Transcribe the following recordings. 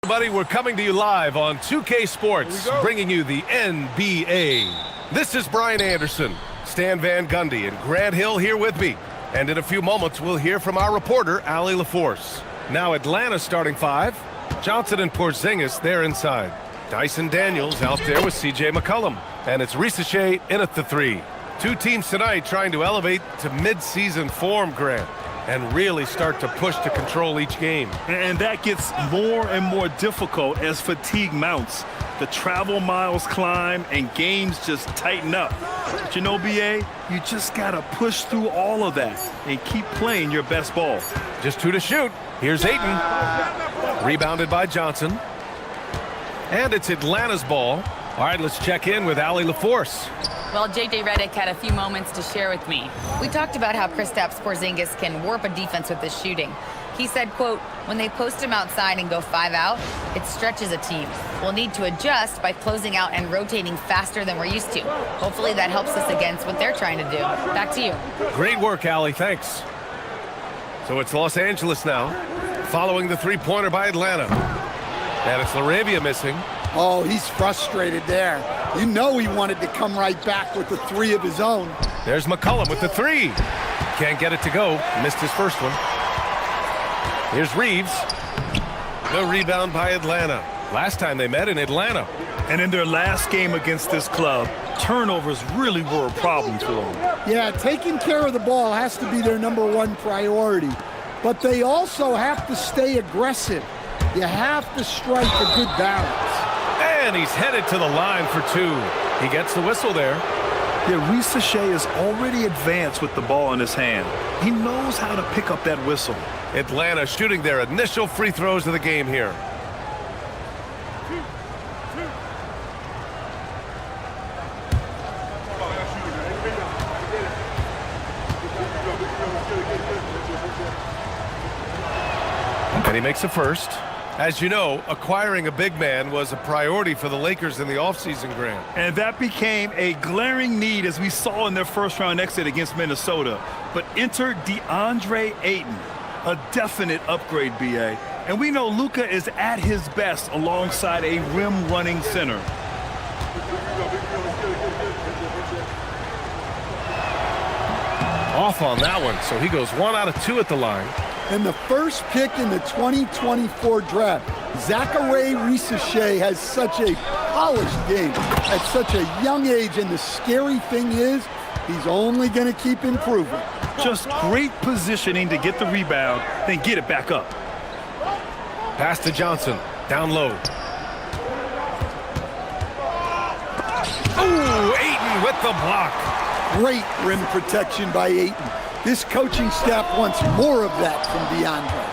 Everybody, we're coming to you live on 2K Sports, bringing you the NBA. This is Brian Anderson, Stan Van Gundy, and Grant Hill here with me. And in a few moments, we'll hear from our reporter, Allie LaForce. Now Atlanta starting five. Johnson and Porzingis, they're inside. Dyson Daniels out there with C.J. McCollum. And it's Ricochet in at the three. Two teams tonight trying to elevate to mid-season form, Grant, and really start to push to control each game. And that gets more and more difficult as fatigue mounts. The travel miles climb and games just tighten up. But you know, B.A., you just got to push through all of that and keep playing your best ball. Just two to shoot. Here's Ayton. Rebounded by Johnson. And it's Atlanta's ball. All right, let's check in with Allie LaForce. Well, J.J. Redick had a few moments to share with me. We talked about how Kristaps Porzingis can warp a defense with his shooting. He said, quote, when they post him outside and go 5 out, it stretches a team. We'll need to adjust by closing out and rotating faster than we're used to. Hopefully that helps us against what they're trying to do. Back to you. Great work, Allie. Thanks. So it's Los Angeles now, following the three-pointer by Atlanta. And it's LaRavia missing. Oh, he's frustrated there. You know he wanted to come right back with the three of his own. There's McCollum with the three. Can't get it to go. Missed his first one. Here's Reeves. The rebound by Atlanta. Last time they met in Atlanta. And in their last game against this club, turnovers really were a problem for them. Yeah, taking care of the ball has to be their #1 priority. But they also have to stay aggressive. You have to strike a good balance. And he's headed to the line for two. He gets the whistle there. Yeah, Ricochet is already advanced with the ball in his hand. He knows how to pick up that whistle. Atlanta shooting their initial free throws of the game here. And he makes a first. As you know, acquiring a big man was a priority for the Lakers in the offseason, Grant. And that became a glaring need, as we saw in their first-round exit against Minnesota. But enter DeAndre Ayton, a definite upgrade, B.A. And we know Luka is at his best alongside a rim-running center. Off on that one, so he goes 1 out of 2 at the line. And the first pick in the 2024 draft, Zachary Ricochet has such a polished game at such a young age, and the scary thing is he's only going to keep improving. Just great positioning to get the rebound, then get it back up. Pass to Johnson, down low. Ooh, Ayton with the block. Great rim protection by Ayton. This coaching staff wants more of that from DeAndre.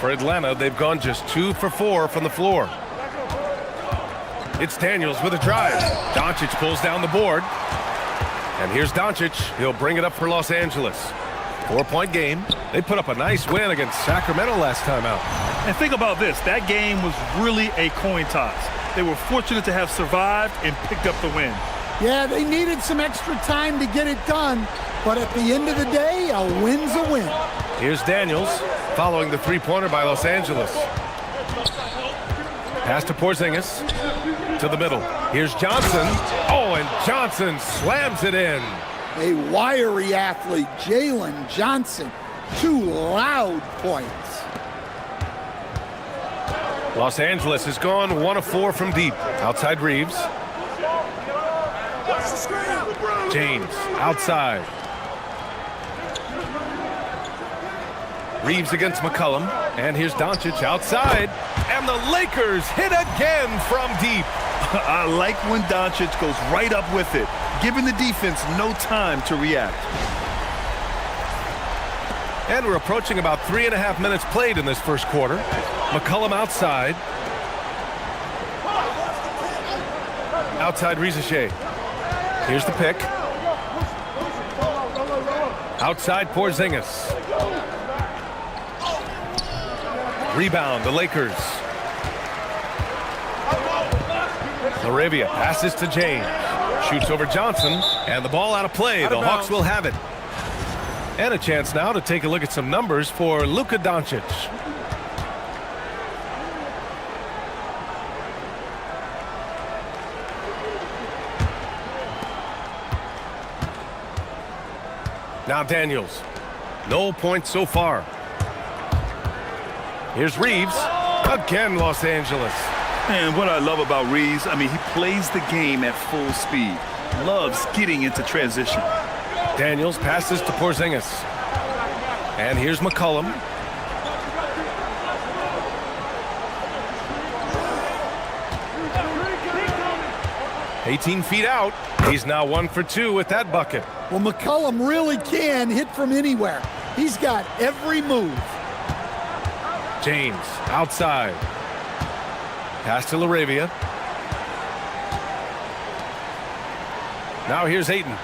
For Atlanta, they've gone just 2 for 4 from the floor. It's Daniels with a drive. Doncic pulls down the board. And here's Doncic. He'll bring it up for Los Angeles. 4-point game. They put up a nice win against Sacramento last time out. And think about this. That game was really a coin toss. They were fortunate to have survived and picked up the win. Yeah, they needed some extra time to get it done. But at the end of the day, a win's a win. Here's Daniels following the three-pointer by Los Angeles. Pass to Porzingis to the middle. Here's Johnson. Oh, and Johnson slams it in. A wiry athlete, Jalen Johnson. 2 loud points. Los Angeles has gone 1 of 4 from deep. Outside Reeves. James outside. Reeves against McCollum. And here's Doncic outside. And the Lakers hit again from deep. I like when Doncic goes right up with it, giving the defense no time to react. And we're approaching about 3.5 minutes played in this first quarter. McCollum outside. Outside Ricochet. Here's the pick. Outside Porzingis. Rebound, the Lakers. LaRavia passes to James. Shoots over Johnson, and the ball out of play. The Hawks will have it. And a chance now to take a look at some numbers for Luka Doncic. Now Daniels. No points so far. Here's Reeves. Again, Los Angeles. And what I love about Reeves, I mean, he plays the game at full speed. Loves getting into transition. Daniels passes to Porzingis. And here's McCollum. "18 feet out." He's now 1 for 2 with that bucket. Well, McCollum really can hit from anywhere. He's got every move. James outside. Pass to LaRavia. Now here's Ayton.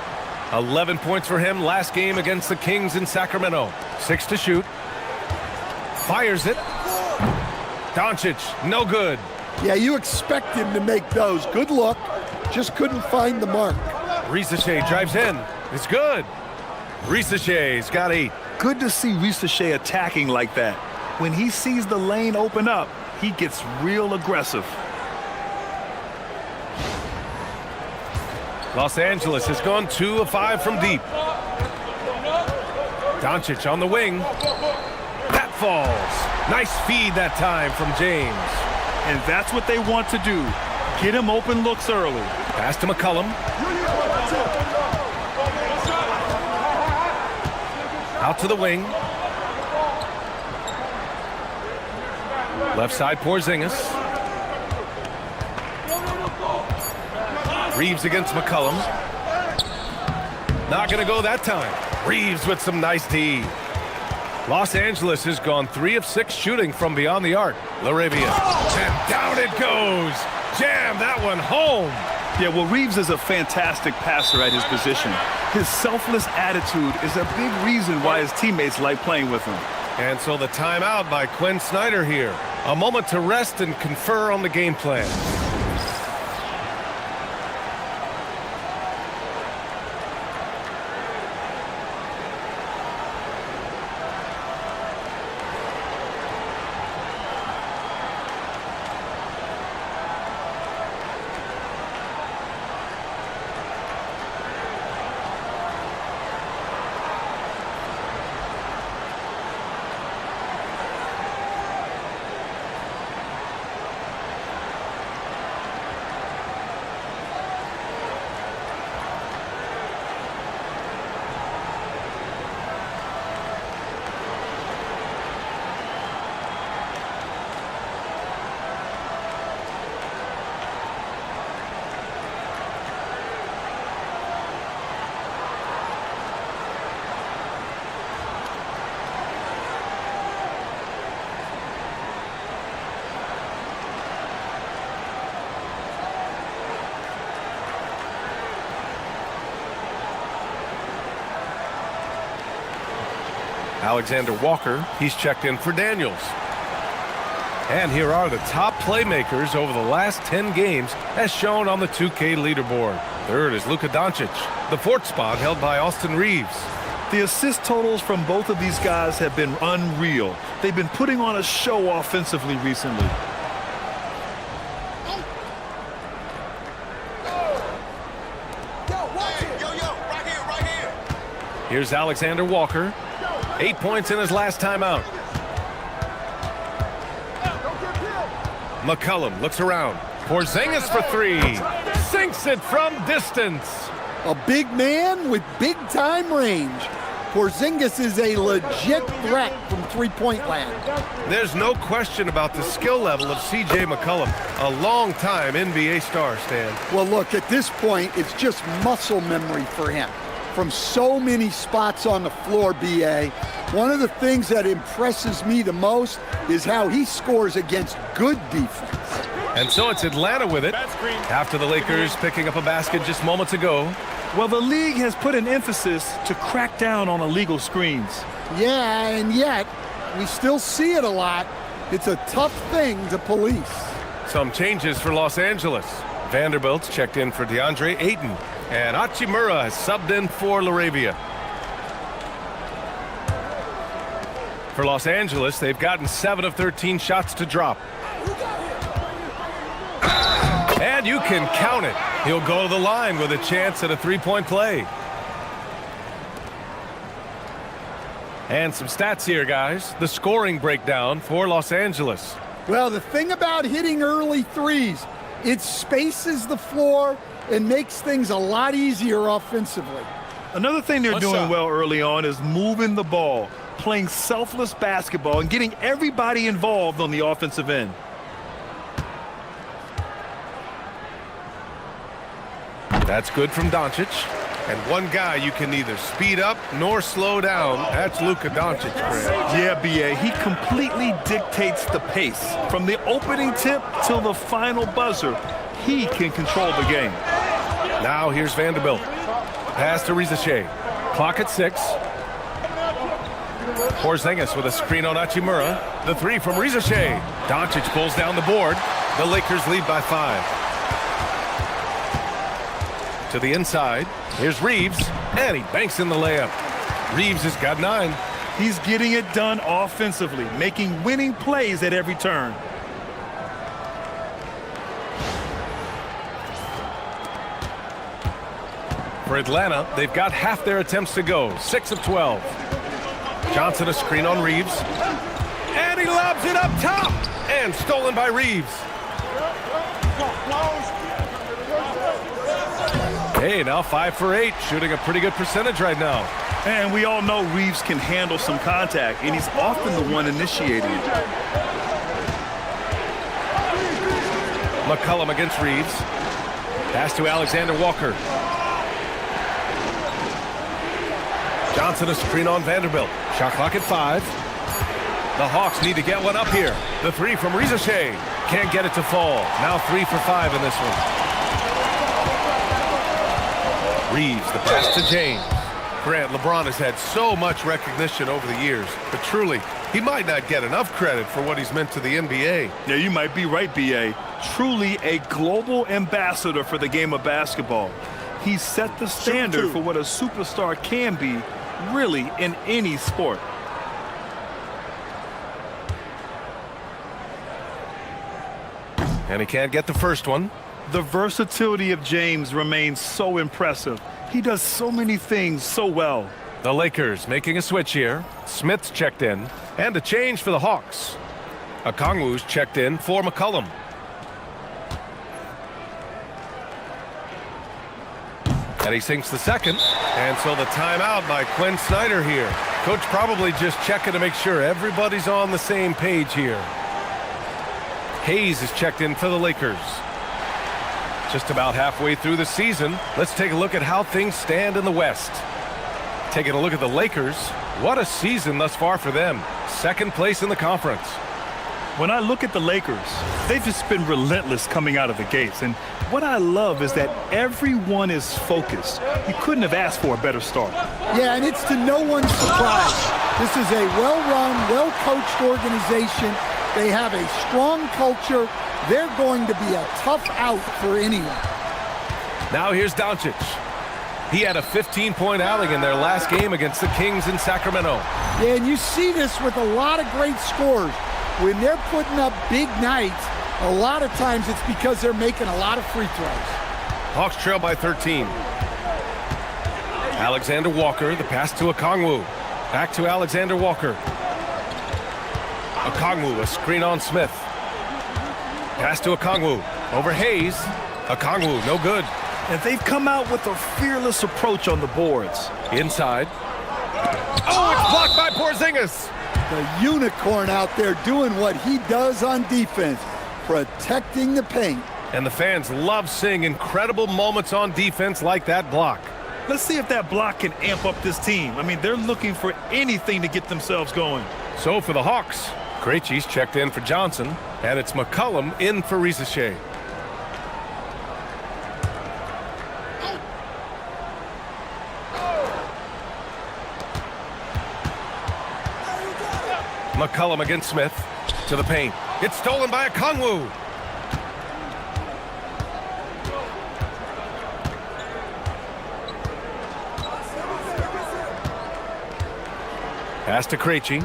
11 points for him last game against the Kings in Sacramento. 6 to shoot. Fires it. Doncic, no good. Yeah, you expect him to make those. Good look. Just couldn't find the mark. Risacher drives in. It's good. Risacher's got 8. Good to see Risacher attacking like that. When he sees the lane open up, he gets real aggressive. Los Angeles has gone 2 of 5 from deep. Doncic on the wing. That falls. Nice feed that time from James. And that's what they want to do. Get him open looks early. Pass to McCollum. Out to the wing. Left side, Porzingis. Reeves against McCollum. Not going to go that time. Reeves with some nice D. Los Angeles has gone 3 of 6 shooting from beyond the arc. LaRavia. And down it goes. Jam that one home. Yeah, well, Reeves is a fantastic passer at his position. His selfless attitude is a big reason why his teammates like playing with him. And so the timeout by Quinn Snyder here. A moment to rest and confer on the game plan. Alexander Walker, he's checked in for Daniels. And here are the top playmakers over the last 10 games as shown on the 2K leaderboard. Third is Luka Doncic. The 4th spot held by Austin Reeves. The assist totals from both of these guys have been unreal. They've been putting on a show offensively recently. Here's Alexander Walker. 8 points in his last time out. McCollum looks around. Porzingis for 3. Sinks it from distance. A big man with big-time range. Porzingis is a legit threat from three-point land. There's no question about the skill level of C.J. McCollum, a long-time NBA star, Stan. Well, look, at this point, it's just muscle memory for him. From so many spots on the floor, B.A., one of the things that impresses me the most is how he scores against good defense. And so it's Atlanta with it, after the Lakers picking up a basket just moments ago. Well, the league has put an emphasis to crack down on illegal screens. Yeah, and yet, we still see it a lot. It's a tough thing to police. Some changes for Los Angeles. Vanderbilt's checked in for DeAndre Ayton. And Hachimura has subbed in for LaRavia. For Los Angeles, they've gotten 7 of 13 shots to drop. And you can count it. He'll go to the line with a chance at a 3-point play. And some stats here, guys. The scoring breakdown for Los Angeles. Well, the thing about hitting early threes, it spaces the floor and makes things a lot easier offensively. Another thing they're doing well early on is moving the ball, playing selfless basketball, and getting everybody involved on the offensive end. That's good from Doncic. And one guy you can neither speed up nor slow down. That's Luka Doncic, Grant. Yeah, B.A., he completely dictates the pace. From the opening tip till the final buzzer, he can control the game. Now here's Vanderbilt. Pass to Rizashe. Clock at 6. Porzingis with a screen on Hachimura. The three from Rizashe. Doncic pulls down the board. The Lakers lead by 5. To the inside. Here's Reeves. And he banks in the layup. Reeves has got 9. He's getting it done offensively, making winning plays at every turn. For Atlanta, they've got half their attempts to go. 6 of 12. Johnson a screen on Reeves. And he lobs it up top. And stolen by Reeves. Hey, now 5 for 8. Shooting a pretty good percentage right now. And we all know Reeves can handle some contact, and he's often the one initiating it. McCollum against Reeves. Pass to Alexander Walker. Johnson a screen on Vanderbilt. Shot clock at 5. The Hawks need to get one up here. The three from Rizashe. Can't get it to fall. Now 3 for 5 in this one. Reeves, the pass to James. Grant, LeBron has had so much recognition over the years, but truly, he might not get enough credit for what he's meant to the NBA. Yeah, you might be right, B.A. Truly a global ambassador for the game of basketball. He set the standard for what a superstar can be, really, in any sport. And he can't get the first one. The versatility of James remains so impressive. He does so many things so well. The Lakers making a switch here. Smith's checked in. And a change for the Hawks. Okongwu's checked in for McCollum. And he sinks the second. And so the timeout by Quinn Snyder here. Coach probably just checking to make sure everybody's on the same page here. Hayes is checked in for the Lakers. Just about halfway through the season, let's take a look at how things stand in the West. Taking a look at the Lakers, what a season thus far for them. Second place in the conference. When I look at the Lakers, they've just been relentless coming out of the gates. And what I love is that everyone is focused. You couldn't have asked for a better start. Yeah, and it's to no one's surprise. This is a well-run, well-coached organization. They have a strong culture. They're going to be a tough out for anyone. Now here's Doncic. He had a 15-point outing in their last game against the Kings in Sacramento. Yeah, and you see this with a lot of great scores. When they're putting up big nights, a lot of times it's because they're making a lot of free throws. Hawks trail by 13. Alexander Walker, the pass to Okongwu. Back to Alexander Walker. Okongwu, a screen on Smith. Pass to Okongwu. Over Hayes. Okongwu, no good. And they've come out with a fearless approach on the boards. Inside. Oh, it's blocked by Porzingis. The unicorn out there doing what he does on defense, protecting the paint. And the fans love seeing incredible moments on defense like that block. Let's see if that block can amp up this team. I mean, they're looking for anything to get themselves going. So for the Hawks, Krejci's checked in for Johnson, and it's McCollum in for Rizashe. McCollum against Smith to the paint. It's stolen by Okongwu. Pass to Krejci.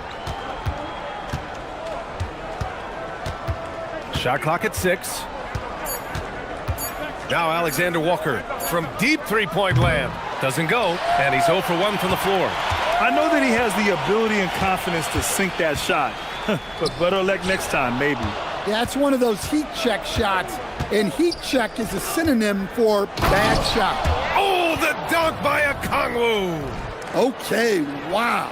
Shot clock at 6. Now Alexander Walker from deep three-point land. Doesn't go, and he's 0 for 1 from the floor. I know that he has the ability and confidence to sink that shot, but better luck next time, maybe. Yeah, it's one of those heat check shots, and heat check is a synonym for bad shot. Oh, the dunk by Okongwu. Okay, wow.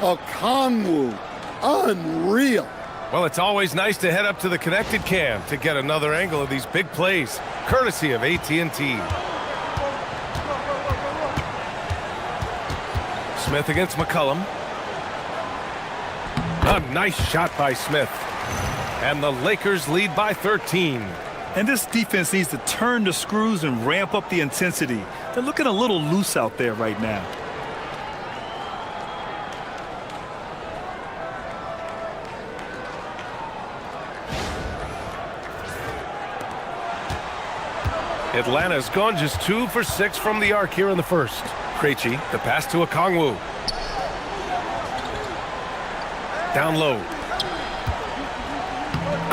Okongwu, unreal. Well, it's always nice to head up to the connected cam to get another angle of these big plays, courtesy of AT&T. Smith against McCollum. A nice shot by Smith. And the Lakers lead by 13. And this defense needs to turn the screws and ramp up the intensity. They're looking a little loose out there right now. Atlanta's gone just 2 for 6 from the arc here in the first. Krejci, the pass to Okongwu. Down low.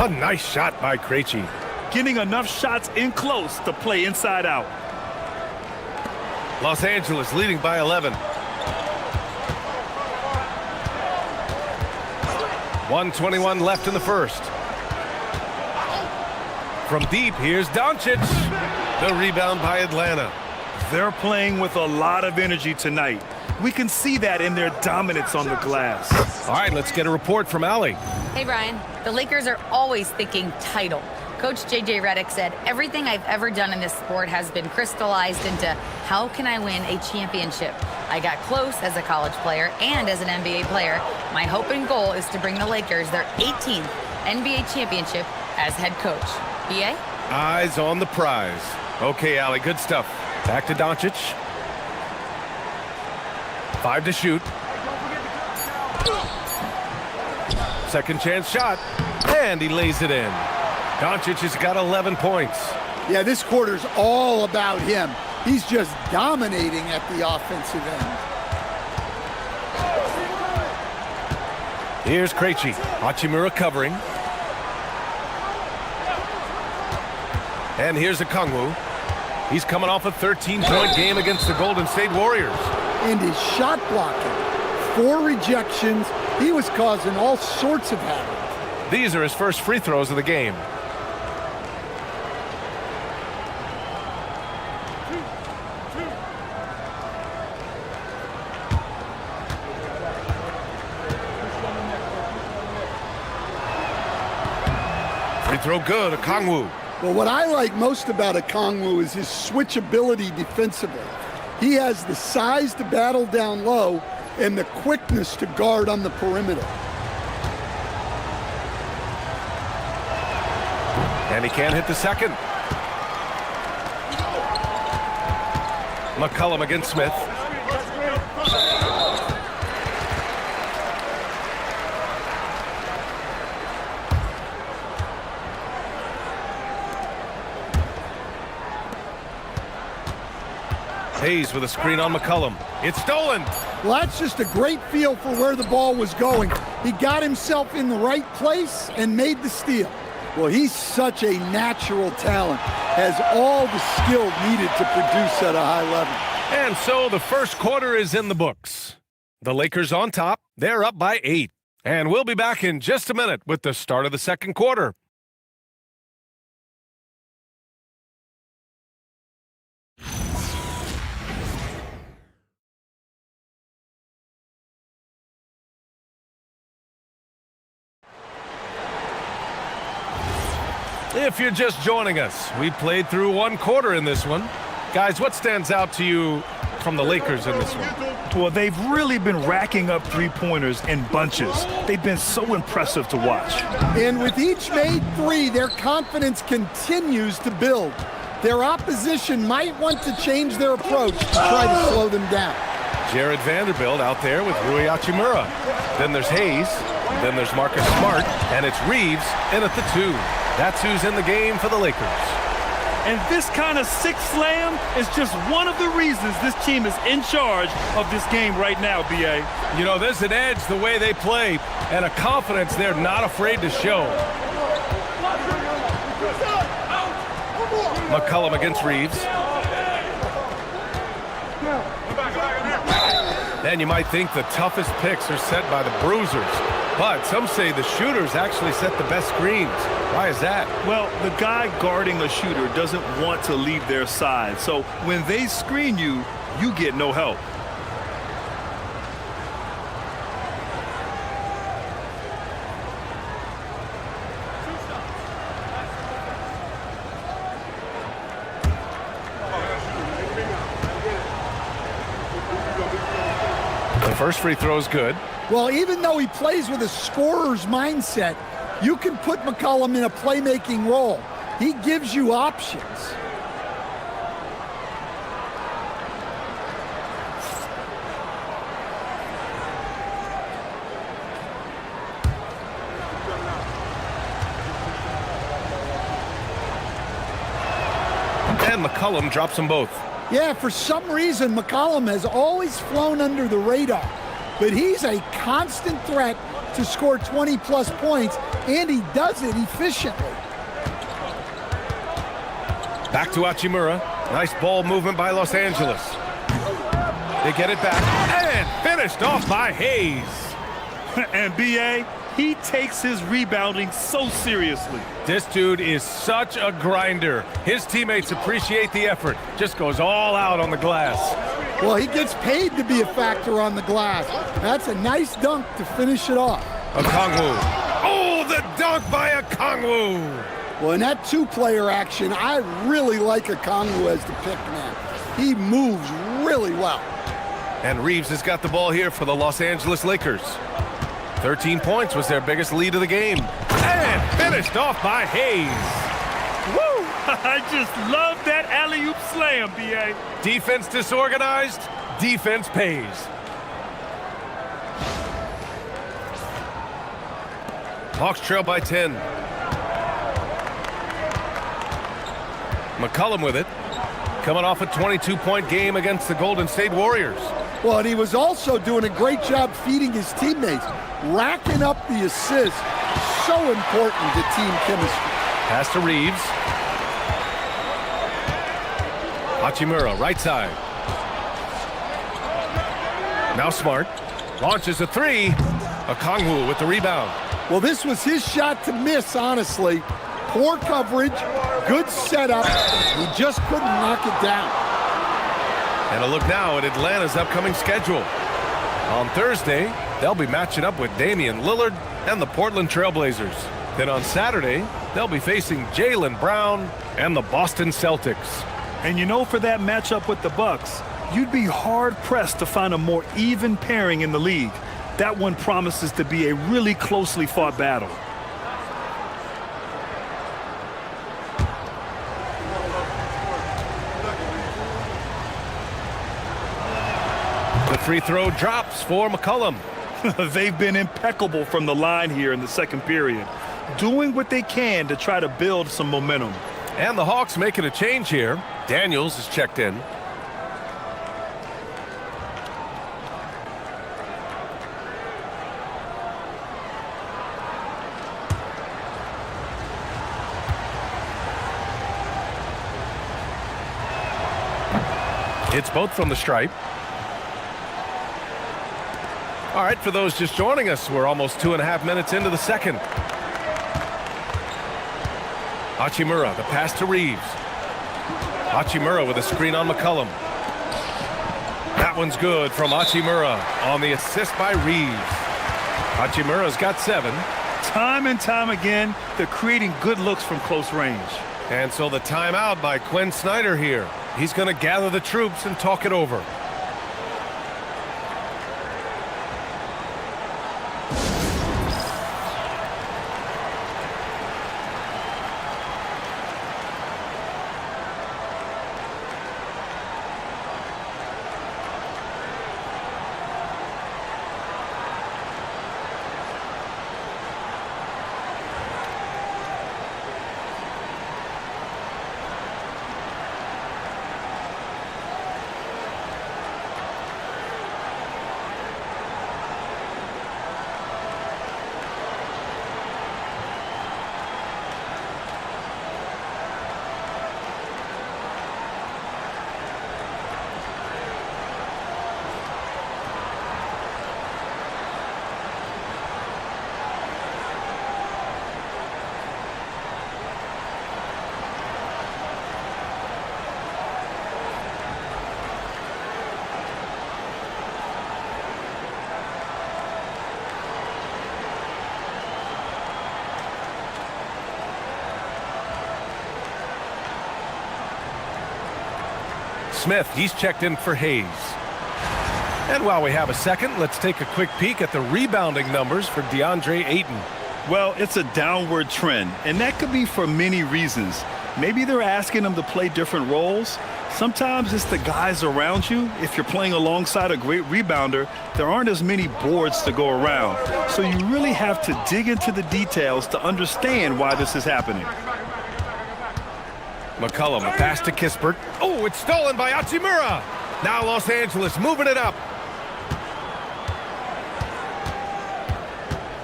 A nice shot by Krejci. Getting enough shots in close to play inside out. Los Angeles leading by 11. 1:21 left in the first. From deep, here's Doncic. The rebound by Atlanta. They're playing with a lot of energy tonight. We can see that in their dominance on the glass. All right, let's get a report from Allie. Hey, Brian. The Lakers are always thinking title. Coach J.J. Redick said, everything I've ever done in this sport has been crystallized into how can I win a championship? I got close as a college player and as an NBA player. My hope and goal is to bring the Lakers their 18th NBA championship as head coach. BA? Eyes on the prize. Okay, Allie, good stuff. Back to Doncic. 5 to shoot. Second chance shot. And he lays it in. Doncic has got 11 points. Yeah, this quarter's all about him. He's just dominating at the offensive end. Here's Krejci. Hachimura covering. And here's Okongwu. He's coming off a 13-point game against the Golden State Warriors. And his shot blocking. 4 rejections. He was causing all sorts of havoc. These are his first free throws of the game. Free throw good, Okongwu. Well, what I like most about Okongwu is his switchability defensively. He has the size to battle down low and the quickness to guard on the perimeter. And he can't hit the second. McCollum against Smith. Hayes with a screen on McCollum. It's stolen. Well, that's just a great feel for where the ball was going. He got himself in the right place and made the steal. Well, he's such a natural talent, has all the skill needed to produce at a high level. And so the first quarter is in the books. The Lakers on top. They're up by 8. And we'll be back in just a minute with the start of the second quarter. If you're just joining us, we played through one quarter in this one. Guys, what stands out to you from the Lakers in this one? Well, they've really been racking up three-pointers in bunches. They've been so impressive to watch. And with each made 3, their confidence continues to build. Their opposition might want to change their approach to try to slow them down. Jared Vanderbilt out there with Rui Hachimura. Then there's Hayes. Then there's Marcus Smart. And it's Reeves in at the 2. That's who's in the game for the Lakers. And this kind of six slam is just one of the reasons this team is in charge of this game right now, B.A. You know, there's an edge the way they play and a confidence they're not afraid to show. McCollum against Reeves. And you might think the toughest picks are set by the bruisers, but some say the shooters actually set the best screens. Why is that? Well, the guy guarding a shooter doesn't want to leave their side. So when they screen you, you get no help. The first free throw is good. Well, even though he plays with a scorer's mindset, you can put McCollum in a playmaking role. He gives you options. And McCollum drops them both. Yeah, for some reason, McCollum has always flown under the radar, but he's a constant threat to score 20-plus points, and he does it efficiently. Back to Hachimura. Nice ball movement by Los Angeles. They get it back, and finished off by Hayes. And B.A., he takes his rebounding so seriously. This dude is such a grinder. His teammates appreciate the effort. Just goes all out on the glass. Well, he gets paid to be a factor on the glass. That's a nice dunk to finish it off. Okongwu. Oh, the dunk by Okongwu. Well, in that two-player action, I really like Okongwu as the pick man. He moves really well. And Reeves has got the ball here for the Los Angeles Lakers. 13 points was their biggest lead of the game. And finished off by Hayes. Woo! I just love that alley-oop slam, B.A. Defense disorganized, defense pays. Hawks trail by 10. McCollum with it. Coming off a 22-point game against the Golden State Warriors. Well, and he was also doing a great job feeding his teammates, racking up the assists. So important to team chemistry. Pass to Reeves. Hachimura, right side. Now Smart. Launches a three. Okongwu with the rebound. Well, this was his shot to miss, honestly. Poor coverage, good setup. He just couldn't knock it down. And a look now at Atlanta's upcoming schedule. On Thursday, they'll be matching up with Damian Lillard and the Portland Trailblazers. Then on Saturday, they'll be facing Jaylen Brown and the Boston Celtics. And you know, for that matchup with the Bucks, you'd be hard-pressed to find a more even pairing in the league. That one promises to be a really closely fought battle. The free throw drops for McCollum. They've been impeccable from the line here in the second period, doing what they can to try to build some momentum. And the Hawks making a change here. Daniels is checked in. It's both from the stripe. All right, for those just joining us, we're almost 2.5 minutes into the second. Hachimura, the pass to Reeves. Hachimura with a screen on McCollum. That one's good from Hachimura on the assist by Reeves. Hachimura's got 7. Time and time again, they're creating good looks from close range. And so the timeout by Quinn Snyder here. He's going to gather the troops and talk it over. Smith, he's checked in for Hayes. And while we have a second, let's take a quick peek at the rebounding numbers for DeAndre Ayton. Well, it's a downward trend, and that could be for many reasons. Maybe they're asking him to play different roles. Sometimes it's the guys around you. If you're playing alongside a great rebounder, there aren't as many boards to go around. So you really have to dig into the details to understand why this is happening. McCollum, a pass to Kispert. Oh, it's stolen by Hachimura. Now Los Angeles moving it up.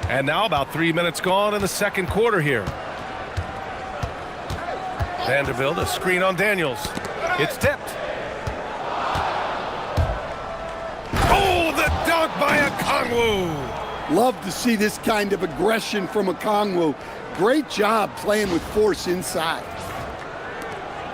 And now about 3 minutes gone in the second quarter here. Vanderbilt, a screen on Daniels. It's tipped. Oh, the dunk by Okongwu. Love to see this kind of aggression from Okongwu. Great job playing with force inside.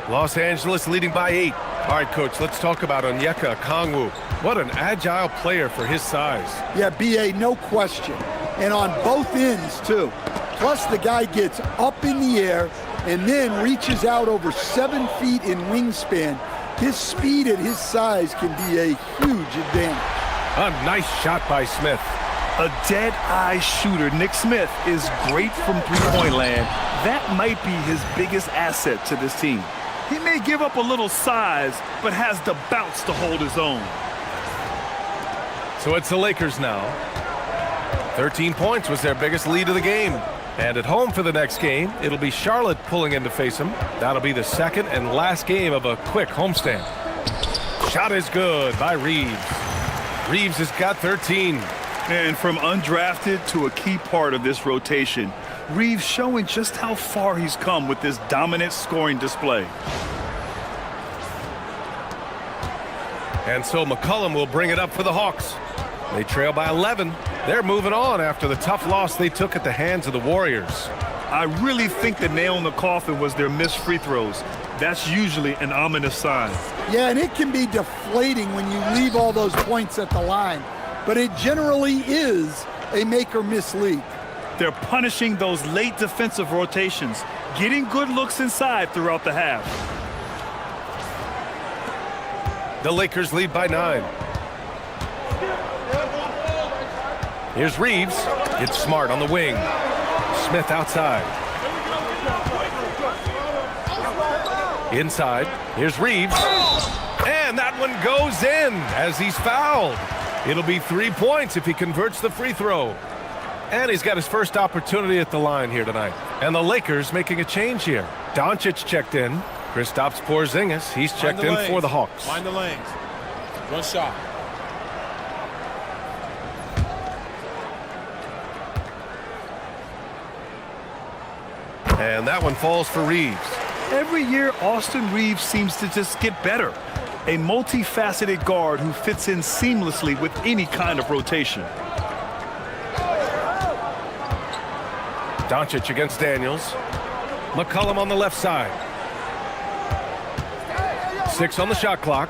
Los Angeles leading by 8. All right, Coach, let's talk about Onyeka Okongwu. What an agile player for his size. Yeah, B.A., no question. And on both ends, too. Plus, the guy gets up in the air and then reaches out over 7 feet in wingspan. His speed at his size can be a huge advantage. A nice shot by Smith. A dead-eye shooter. Nick Smith is great from three-point land. That might be his biggest asset to this team. He may give up a little size, but has the bounce to hold his own. So it's the Lakers now. 13 points was their biggest lead of the game. And at home for the next game, it'll be Charlotte pulling in to face them. That'll be the second and last game of a quick homestand. Shot is good by Reeves. Reeves has got 13. And from undrafted to a key part of this rotation, Reeves showing just how far he's come with this dominant scoring display. And so McCollum will bring it up for the Hawks. They trail by 11. They're moving on after the tough loss they took at the hands of the Warriors. I really think the nail in the coffin was their missed free throws. That's usually an ominous sign. Yeah, and it can be deflating when you leave all those points at the line. But it generally is a make-or-miss league. They're punishing those late defensive rotations, getting good looks inside throughout the half. The Lakers lead by 9. Here's Reeves. It's Smart on the wing. Smith outside. Inside. Here's Reeves. And that one goes in as he's fouled. It'll be 3 points if he converts the free throw. And he's got his first opportunity at the line here tonight. And the Lakers making a change here. Doncic checked in. Kristaps Porzingis, he's checked in for the Hawks. Mind the lanes. One shot. And that one falls for Reeves. Every year, Austin Reeves seems to just get better. A multifaceted guard who fits in seamlessly with any kind of rotation. Doncic against Daniels. McCollum on the left side. 6 on the shot clock.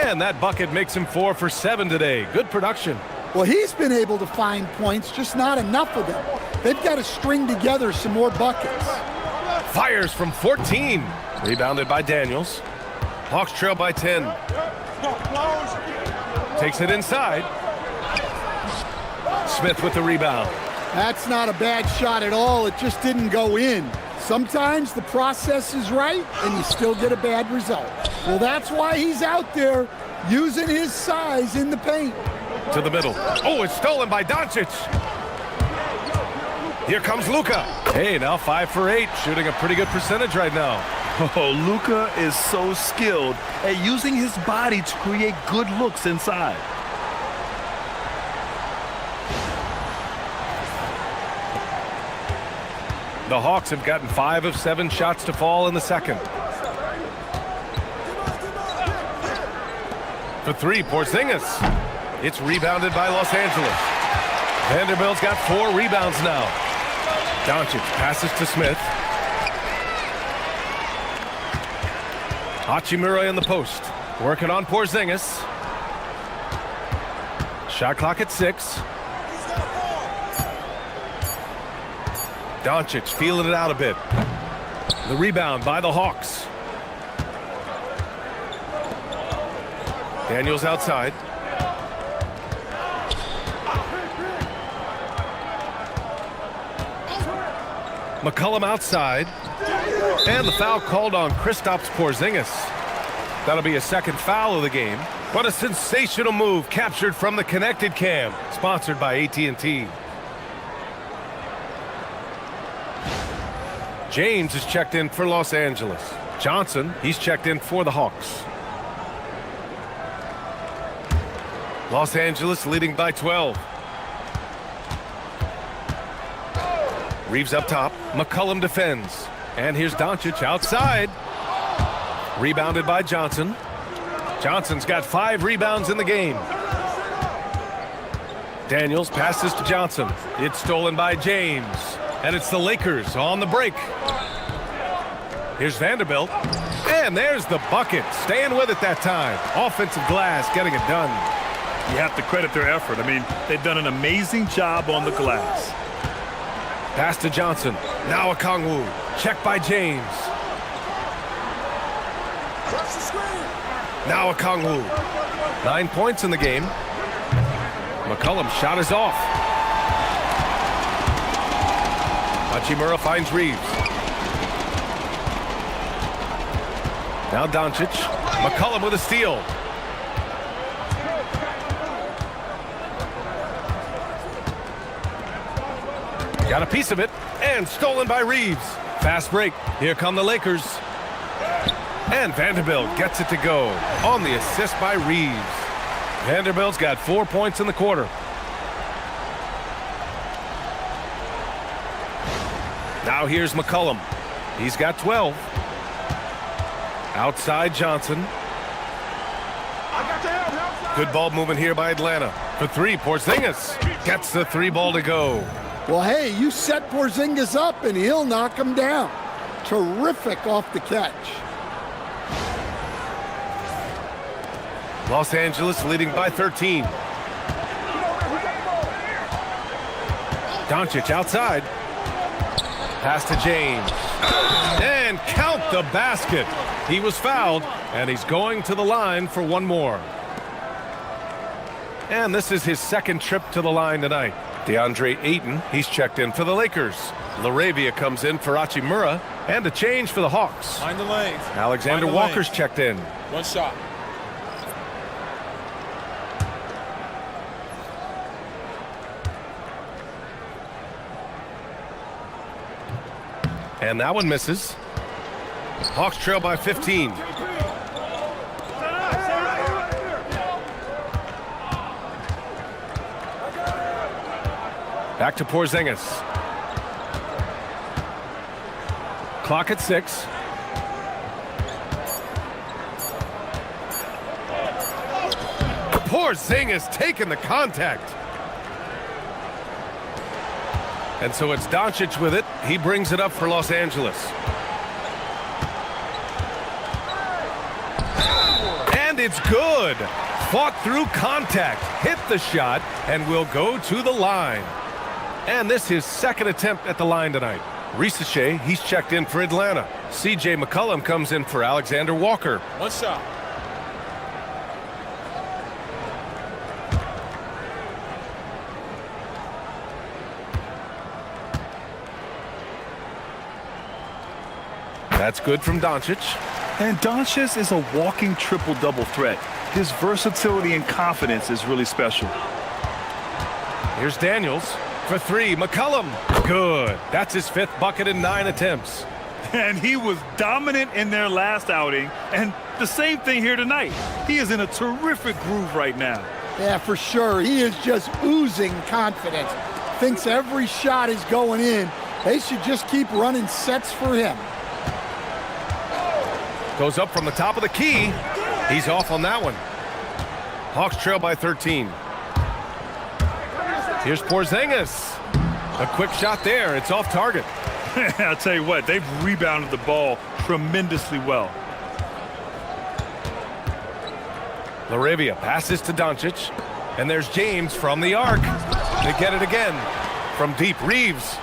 And that bucket makes him 4 for 7 today. Good production. Well, he's been able to find points, just not enough of them. They've got to string together some more buckets. Fires from 14. Rebounded by Daniels. Hawks trail by 10. Takes it inside. Smith with the rebound. That's not a bad shot at all. It just didn't go in. Sometimes the process is right and you still get a bad result. Well, that's why he's out there using his size in the paint. To the middle. Oh, it's stolen by Doncic. Here comes Luka. Hey, now 5 for 8, shooting a pretty good percentage right now. Oh, Luka is so skilled at using his body to create good looks inside. The Hawks have gotten 5 of 7 shots to fall in the second. For 3, Porzingis. It's rebounded by Los Angeles. Vanderbilt's got 4 rebounds now. Doncic passes to Smith. Hachimura in the post. Working on Porzingis. Shot clock at 6. Doncic feeling it out a bit. The rebound by the Hawks. Daniels outside. McCollum outside. And the foul called on Kristaps Porzingis. That'll be a second foul of the game. What a sensational move captured from the Connected Cam, sponsored by AT&T. James is checked in for Los Angeles. Johnson, he's checked in for the Hawks. Los Angeles leading by 12. Reeves up top. McCollum defends. And here's Doncic outside. Rebounded by Johnson. Johnson's got 5 rebounds in the game. Daniels passes to Johnson. It's stolen by James. And it's the Lakers on the break. Here's Vanderbilt. And there's the bucket. Staying with it that time. Offensive glass getting it done. You have to credit their effort. I mean, they've done an amazing job on the glass. Pass to Johnson. Now Okongwu. Checked by James. Now Okongwu. 9 points in the game. McCollum's shot is off. Hachimura finds Reeves. Now Doncic. McCollum with a steal. Got a piece of it, and stolen by Reeves. Fast break. Here come the Lakers. And Vanderbilt gets it to go on the assist by Reeves. Vanderbilt's got 4 points in the quarter. Now here's McCollum. He's got 12. Outside Johnson. Good ball movement here by Atlanta. For 3, Porzingis gets the 3 ball to go. Well, hey, you set Porzingis up and he'll knock him down. Terrific off the catch. Los Angeles leading by 13. Doncic outside. Pass to James. And count the basket. He was fouled, and he's going to the line for one more. And this is his second trip to the line tonight. DeAndre Ayton, he's checked in for the Lakers. LaRavia comes in for Hachimura, and a change for the Hawks. Mind the lanes. Alexander Mind the Walker's lanes. checked in. 1 shot. And that one misses. Hawks trail by 15. Back to Porzingis. Clock at 6. Porzingis taking the contact. And so it's Doncic with it. He brings it up for Los Angeles. And it's good. Fought through contact, hit the shot, and will go to the line. And this is his second attempt at the line tonight. Risache, he's checked in for Atlanta. C.J. McCollum comes in for Alexander Walker. 1 shot. That's good from Doncic. And Doncic is a walking triple-double threat. His versatility and confidence is really special. Here's Daniels for 3. McCollum. Good. That's his 5th bucket in 9 attempts. And he was dominant in their last outing. And the same thing here tonight. He is in a terrific groove right now. Yeah, for sure. He is just oozing confidence. Thinks every shot is going in. They should just keep running sets for him. Goes up from the top of the key. He's off on that one. Hawks trail by 13. Here's Porzingis. A quick shot there. It's off target. I'll tell you what, they've rebounded the ball tremendously well. LaRavia passes to Doncic. And there's James from the arc. They get it again. From deep, Reeves.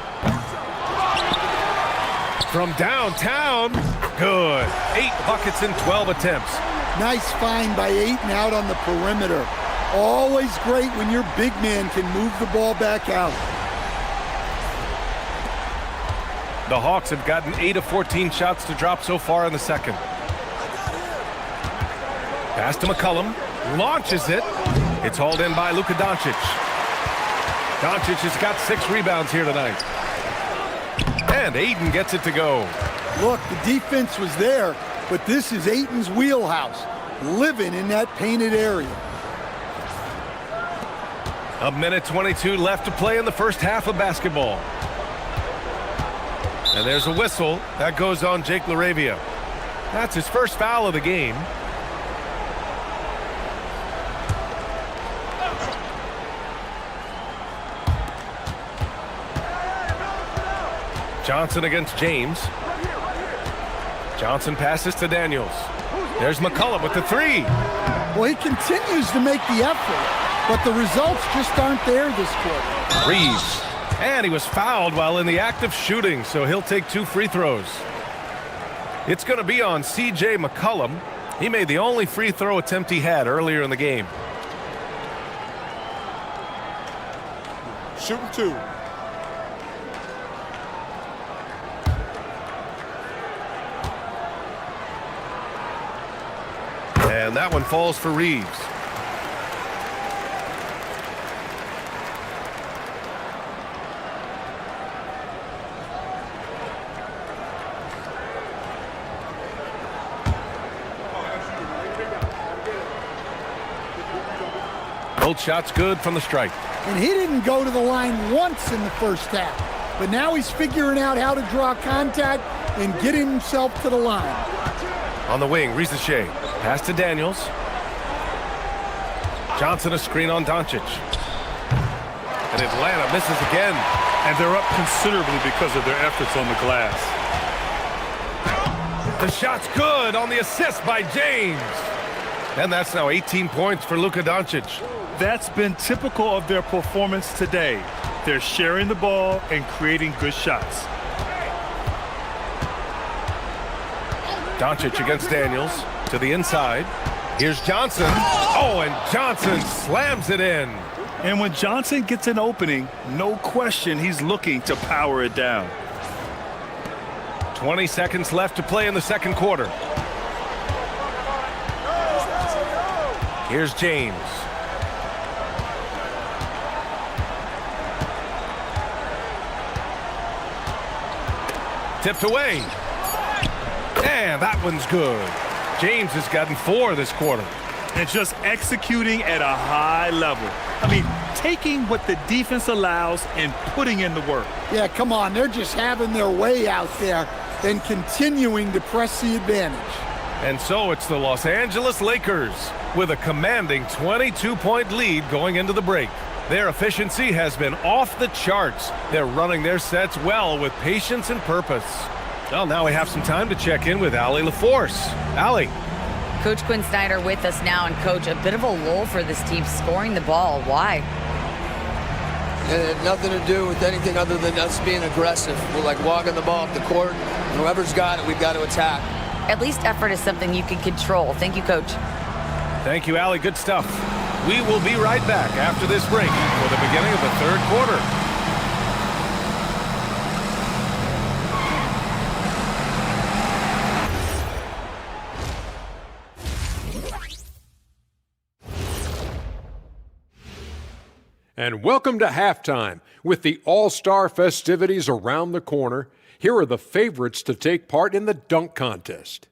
From downtown. Good. 8 buckets in 12 attempts. Nice find by Ayton out on the perimeter. Always great when your big man can move the ball back out. The Hawks have gotten 8 of 14 shots to drop so far in the second. Pass to McCollum. Launches it. It's hauled in by Luka Doncic. Doncic has got 6 rebounds here tonight. And Ayton gets it to go. Look, the defense was there, but this is Ayton's wheelhouse, living in that painted area. A minute 22 left to play in the first half of basketball. And there's a whistle. That goes on Jake LaRavia. That's his first foul of the game. Johnson against James. Johnson passes to Daniels. There's McCollum with the 3. Well, he continues to make the effort, but the results just aren't there this quarter. Reeves. And he was fouled while in the act of shooting, so he'll take 2 free throws. It's going to be on C.J. McCollum. He made the only free throw attempt he had earlier in the game. Shooting 2. And that one falls for Reeves. Both shots good from the strike. And he didn't go to the line once in the first half. But now he's figuring out how to draw contact and get himself to the line. On the wing, Risache. Pass to Daniels. Johnson a screen on Doncic. And Atlanta misses again. And they're up considerably because of their efforts on the glass. The shot's good on the assist by James. And that's now 18 points for Luka Doncic. That's been typical of their performance today. They're sharing the ball and creating good shots. Doncic against Daniels to the inside. Here's Johnson. Oh, and Johnson slams it in. And when Johnson gets an opening, no question he's looking to power it down. 20 seconds left to play in the second quarter. Here's James. Tipped away. And that one's good. James has gotten 4 this quarter. And just executing at a high level. I mean, taking what the defense allows and putting in the work. Yeah, come on. They're just having their way out there and continuing to press the advantage. And so it's the Los Angeles Lakers with a commanding 22-point lead going into the break. Their efficiency has been off the charts. They're running their sets well with patience and purpose. Well, now we have some time to check in with Allie LaForce. Allie. Coach Quinn Snyder with us now. And, Coach, a bit of a lull for this team scoring the ball. Why? It had nothing to do with anything other than us being aggressive. We're like walking the ball up the court. And whoever's got it, we've got to attack. At least effort is something you can control. Thank you, Coach. Thank you, Allie. Good stuff. We will be right back after this break for the beginning of the third quarter. And welcome to halftime. With the All-Star festivities around the corner, here are the favorites to take part in the dunk contest.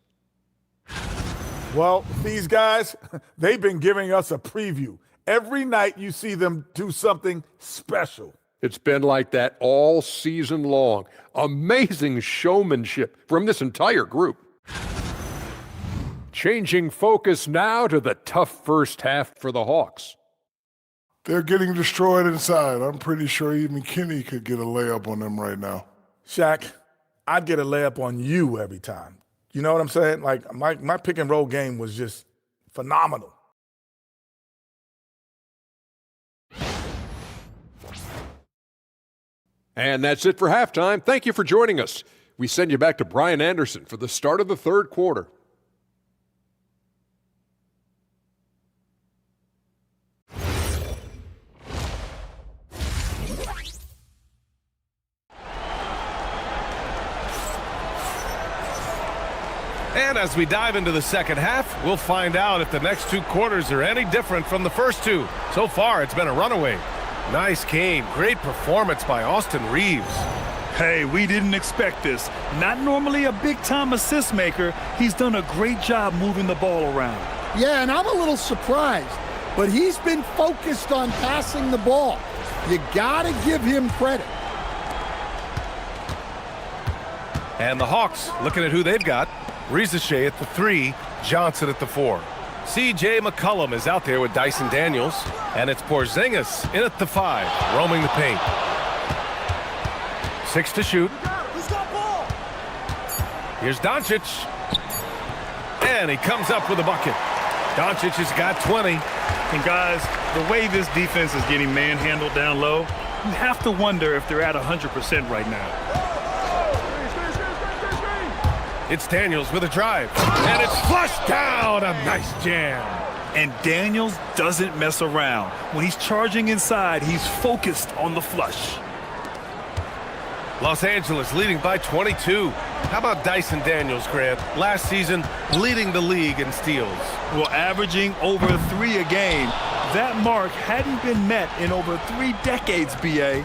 Well, these guys, they've been giving us a preview. Every night you see them do something special. It's been like that all season long. Amazing showmanship from this entire group. Changing focus now to the tough first half for the Hawks. They're getting destroyed inside. I'm pretty sure even Kenny could get a layup on them right now. Shaq, I'd get a layup on you every time. You know what I'm saying? Like, my pick and roll game was just phenomenal. And that's it for halftime. Thank you for joining us. We send you back to Brian Anderson for the start of the third quarter. And as we dive into the second half, we'll find out if the next 2 quarters are any different from the first 2. So far, it's been a runaway. Nice game. Great performance by Austin Reeves. Hey, we didn't expect this. Not normally a big-time assist maker. He's done a great job moving the ball around. Yeah, and I'm a little surprised, but he's been focused on passing the ball. You gotta give him credit. And the Hawks looking at who they've got. Ricochet at the 3, Johnson at the 4. C.J. McCollum is out there with Dyson Daniels, and it's Porzingis in at the 5, roaming the paint. 6 to shoot. Here's Doncic. And he comes up with a bucket. Doncic has got 20. And guys, the way this defense is getting manhandled down low, you have to wonder if they're at 100% right now. It's Daniels with a drive. And it's flushed down. A nice jam. And Daniels doesn't mess around. When he's charging inside, he's focused on the flush. Los Angeles leading by 22. How about Dyson Daniels, Grant? Last season, leading the league in steals. Well, averaging over 3 a game. That mark hadn't been met in over 3 decades, B.A.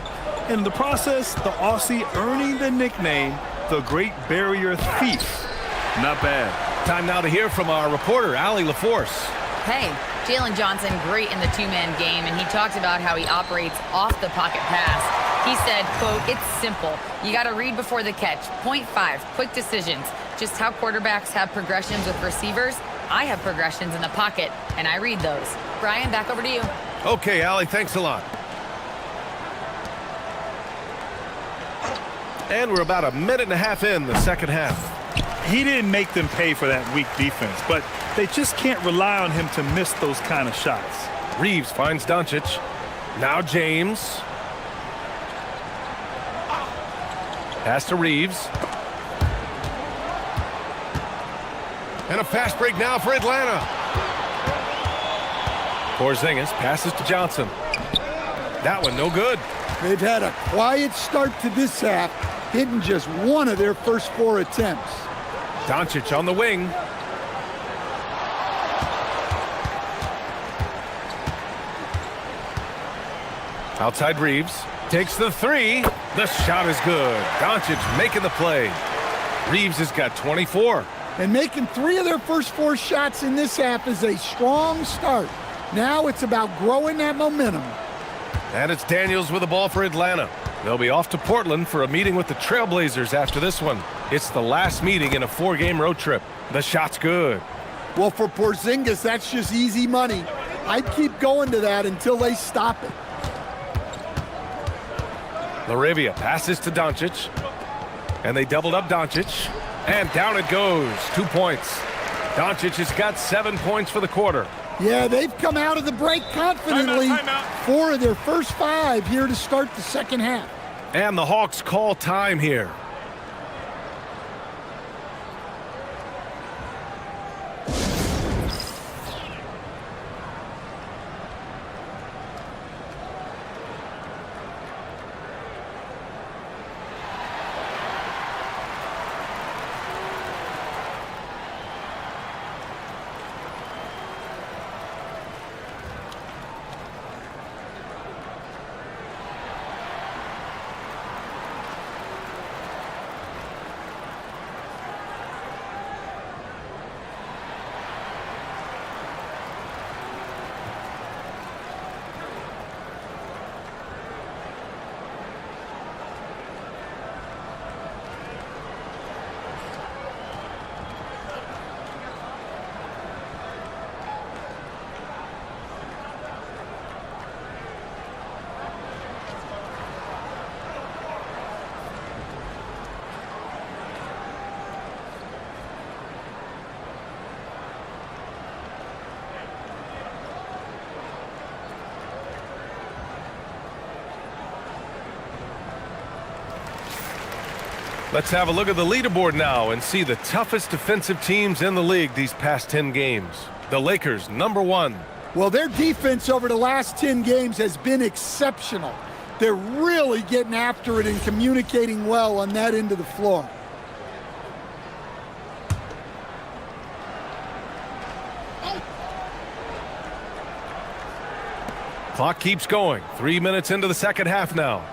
In the process, the Aussie earning the nickname, the Great Barrier Thief. Not bad. Time now to hear from our reporter, Allie LaForce. Hey, Jalen Johnson, great in the 2-man game, and he talked about how he operates off the pocket pass. He said, quote, "It's simple. You got to read before the catch. Point 5, quick decisions. Just how quarterbacks have progressions with receivers, I have progressions in the pocket, and I read those." Brian, back over to you. Okay, Allie, thanks a lot. And we're about a minute and a half in the second half. He didn't make them pay for that weak defense, but they just can't rely on him to miss those kind of shots. Reeves finds Doncic. Now James. Pass to Reeves. And a fast break now for Atlanta. Porzingis passes to Johnson. That one no good. They've had a quiet start to this half, hitting just 1 of their first 4 attempts. Doncic on the wing. Outside Reeves. Takes the 3. The shot is good. Doncic making the play. Reeves has got 24. And making 3 of their first 4 shots in this half is a strong start. Now it's about growing that momentum. And it's Daniels with the ball for Atlanta. They'll be off to Portland for a meeting with the Trailblazers after this one. It's the last meeting in a 4-game road trip. The shot's good. Well, for Porzingis, that's just easy money. I'd keep going to that until they stop it. Laravia passes to Doncic. And they doubled up Doncic. And down it goes. 2 points. Doncic has got 7 points for the quarter. Yeah, they've come out of the break confidently. 4 of their first 5 here to start the second half. And the Hawks call time here. Let's have a look at the leaderboard now and see the toughest defensive teams in the league these past 10 games. The Lakers, number 1. Well, their defense over the last 10 games has been exceptional. They're really getting after it and communicating well on that end of the floor. Clock keeps going. 3 minutes into the second half now.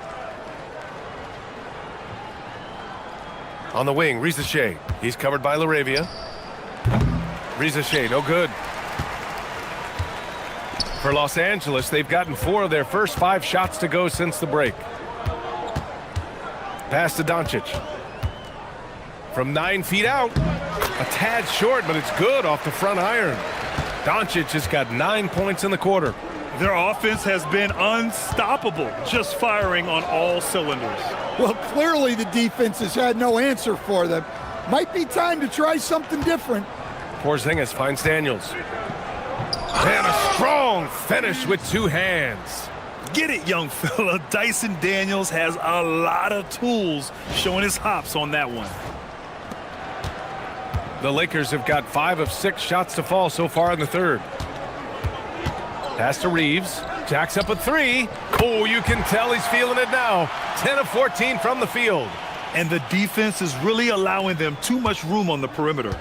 On the wing, Rizachet. He's covered by Laravia. Rizachet, no good. For Los Angeles, they've gotten 4 of their first 5 shots to go since the break. Pass to Doncic. From 9 feet out. A tad short, but it's good off the front iron. Doncic has got 9 points in the quarter. Their offense has been unstoppable, just firing on all cylinders. Well, clearly the defense has had no answer for them. Might be time to try something different. Porzingis finds Daniels. And a strong finish with 2 hands. Get it, young fella. Dyson Daniels has a lot of tools, showing his hops on that one. The Lakers have got 5 of 6 shots to fall so far in the third. Pass to Reeves. Jacks up a 3. Oh, you can tell he's feeling it now. 10 of 14 from the field. And the defense is really allowing them too much room on the perimeter.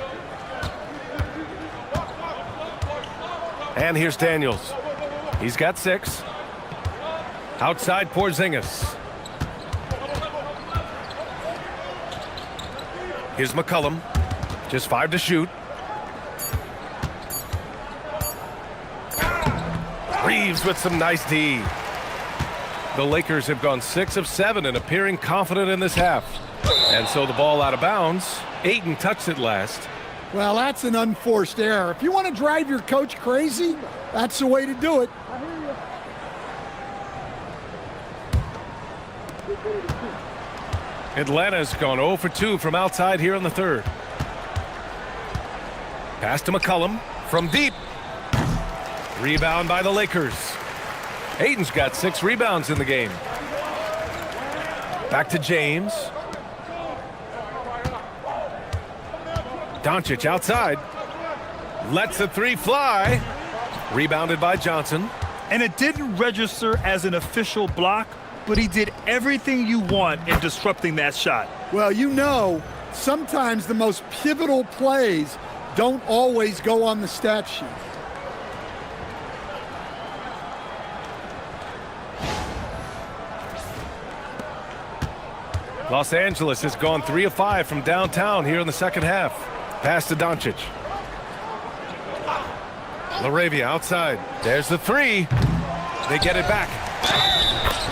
And here's Daniels. He's got 6. Outside Porzingis. Here's McCollum. Just 5 to shoot. Reeves with some nice D. The Lakers have gone 6 of 7 and appearing confident in this half. And so the ball out of bounds. Ayton touched it last. Well, that's an unforced error. If you want to drive your coach crazy, that's the way to do it. Atlanta's gone 0 for 2 from outside here in the third. Pass to McCollum from deep. Rebound by the Lakers. Ayton's got 6 rebounds in the game. Back to James. Doncic outside. Lets the 3 fly. Rebounded by Johnson. And it didn't register as an official block, but he did everything you want in disrupting that shot. Well, you know, sometimes the most pivotal plays don't always go on the stat sheet. Los Angeles has gone 3 of 5 from downtown here in the second half. Pass to Doncic. Laravia outside. There's the 3. They get it back.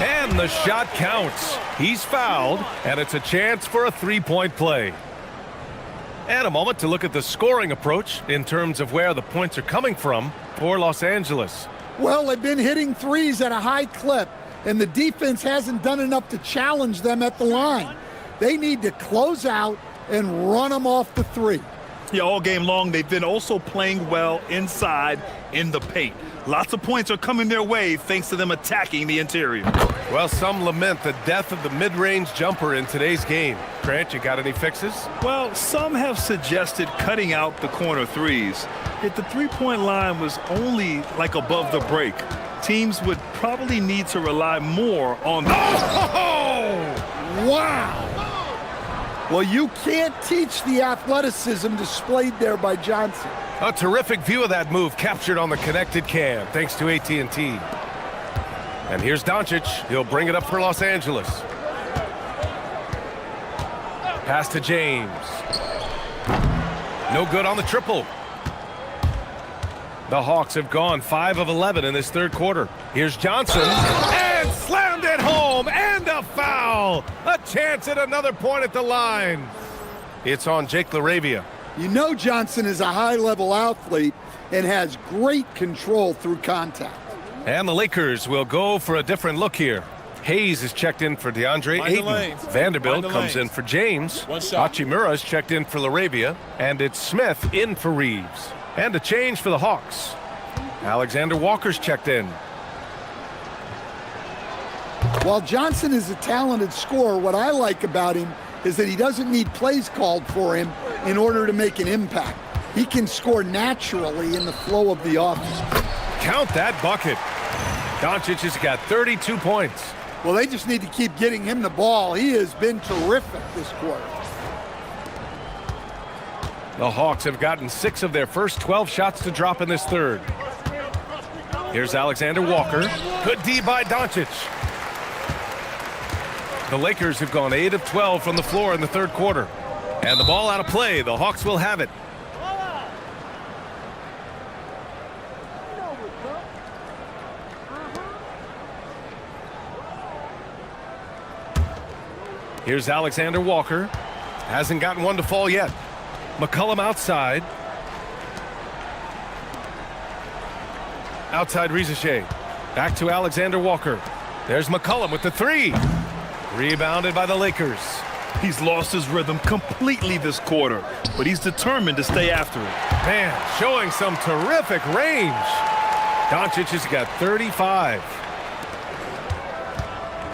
And the shot counts. He's fouled, and it's a chance for a 3-point play. And a moment to look at the scoring approach in terms of where the points are coming from for Los Angeles. Well, they've been hitting threes at a high clip, and the defense hasn't done enough to challenge them at the line. They need to close out and run them off the 3. Yeah, all game long, they've been also playing well inside in the paint. Lots of points are coming their way thanks to them attacking the interior. Well, some lament the death of the mid-range jumper in today's game. Grant, you got any fixes? Well, some have suggested cutting out the corner threes. If the three-point line was only like above the break, teams would probably need to rely more on the... Oh! Wow! Well, you can't teach the athleticism displayed there by Johnson. A terrific view of that move captured on the connected cam, thanks to AT&T. And here's Doncic. He'll bring it up for Los Angeles. Pass to James. No good on the triple. The Hawks have gone 5 of 11 in this third quarter. Here's Johnson. And slammed it home. And a foul. A chance at another point at the line. It's on Jake Laravia. You know Johnson is a high-level athlete and has great control through contact. And the Lakers will go for a different look here. Hayes is checked in for DeAndre Ayton. Vanderbilt comes in for James. Hachimura is checked in for Laravia. And it's Smith in for Reeves. And a change for the Hawks. Alexander Walker's checked in. While Johnson is a talented scorer, what I like about him is that he doesn't need plays called for him in order to make an impact. He can score naturally in the flow of the offense. Count that bucket. Doncic has got 32 points. Well, they just need to keep getting him the ball. He has been terrific this quarter. The Hawks have gotten 6 of their first 12 shots to drop in this third. Here's Alexander Walker. Good D by Doncic. The Lakers have gone 8 of 12 from the floor in the third quarter. And the ball out of play. The Hawks will have it. Here's Alexander Walker. Hasn't gotten one to fall yet. McCollum outside. Outside Rizachet. Back to Alexander Walker. There's McCollum with the three. Rebounded by the Lakers. He's lost his rhythm completely this quarter, but he's determined to stay after it. Man, showing some terrific range. Doncic has got 35.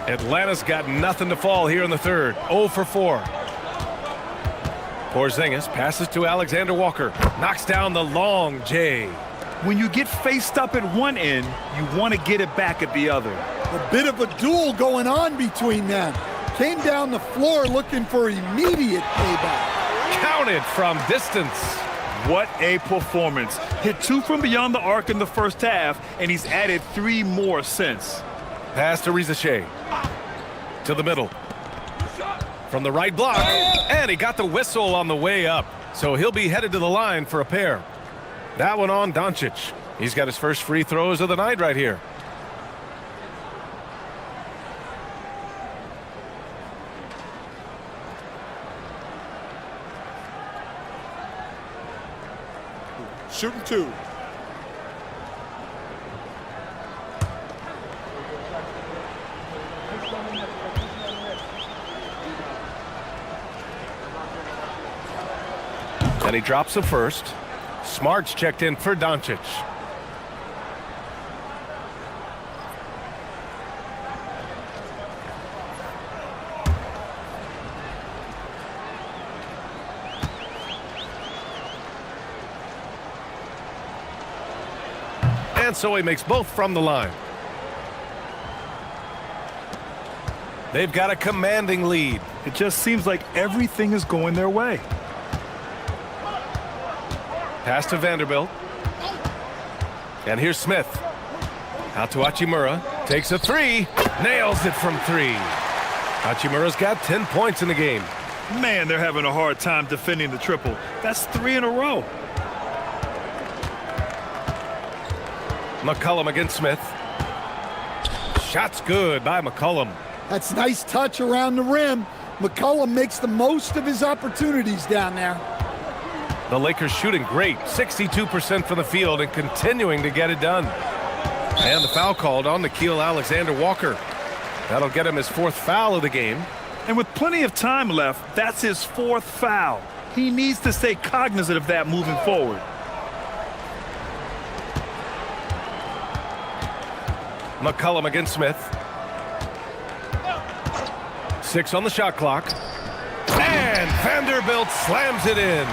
Atlanta's got nothing to fall here in the third. 0 for 4. Porzingis passes to Alexander Walker. Knocks down the long J. When you get faced up at one end, you want to get it back at the other. A bit of a duel going on between them. Came down the floor looking for immediate payback. Counted from distance. What a performance. Hit 2 from beyond the arc in the first half, and he's added 3 more since. Pass to Rizachet. To the middle. From the right block. And he got the whistle on the way up. So he'll be headed to the line for a pair. That one on Doncic. He's got his first free throws of the night right here. Shooting 2. And he drops the first. Smart's checked in for Doncic. And so he makes both from the line. They've got a commanding lead. It just seems like everything is going their way. Pass to Vanderbilt. And here's Smith. Out to Hachimura. Takes a three. Nails it from 3. Hachimura's got 10 points in the game. Man, they're having a hard time defending the triple. That's 3 in a row. McCollum against Smith. Shot's good by McCollum. That's nice touch around the rim. McCollum makes the most of his opportunities down there. The Lakers shooting great. 62% from the field and continuing to get it done. And the foul called on Nickeil Alexander Walker. That'll get him his 4th foul of the game. And with plenty of time left, that's his 4th foul. He needs to stay cognizant of that moving forward. McCollum against Smith. 6 on the shot clock. And Vanderbilt slams it in.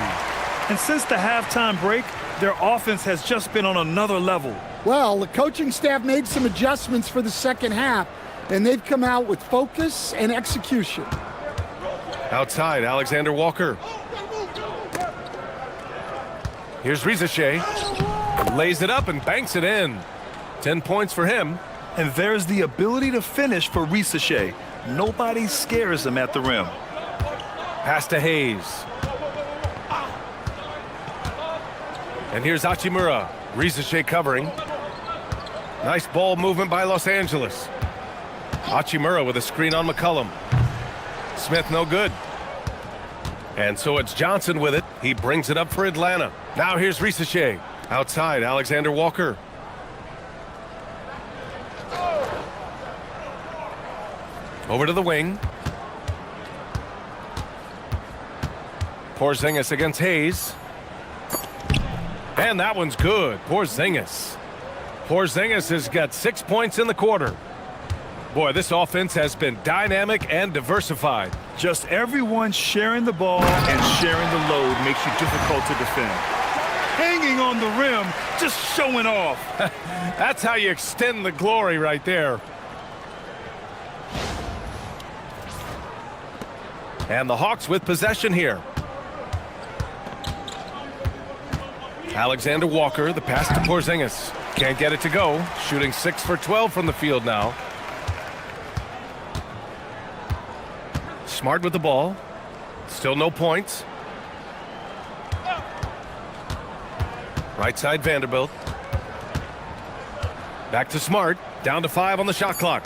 And since the halftime break, their offense has just been on another level. Well, the coaching staff made some adjustments for the second half, and they've come out with focus and execution. Outside, Alexander Walker. Here's Rizachet. Lays it up and banks it in. 10 points for him. And there's the ability to finish for Rizachet. Nobody scares him at the rim. Pass to Hayes. And here's Hachimura. Rizachet covering. Nice ball movement by Los Angeles. Hachimura with a screen on McCollum. Smith no good. And so it's Johnson with it. He brings it up for Atlanta. Now here's Rizachet. Outside, Alexander Walker. Over to the wing. Porzingis against Hayes. And that one's good. Porzingis. Porzingis has got 6 points in the quarter. Boy, this offense has been dynamic and diversified. Just everyone sharing the ball and sharing the load makes you difficult to defend. Hanging on the rim, just showing off. That's how you extend the glory right there. And the Hawks with possession here. Alexander Walker, the pass to Porzingis. Can't get it to go. Shooting 6 for 12 from the field now. Smart with the ball. Still no points. Right side Vanderbilt. Back to Smart. Down to 5 on the shot clock.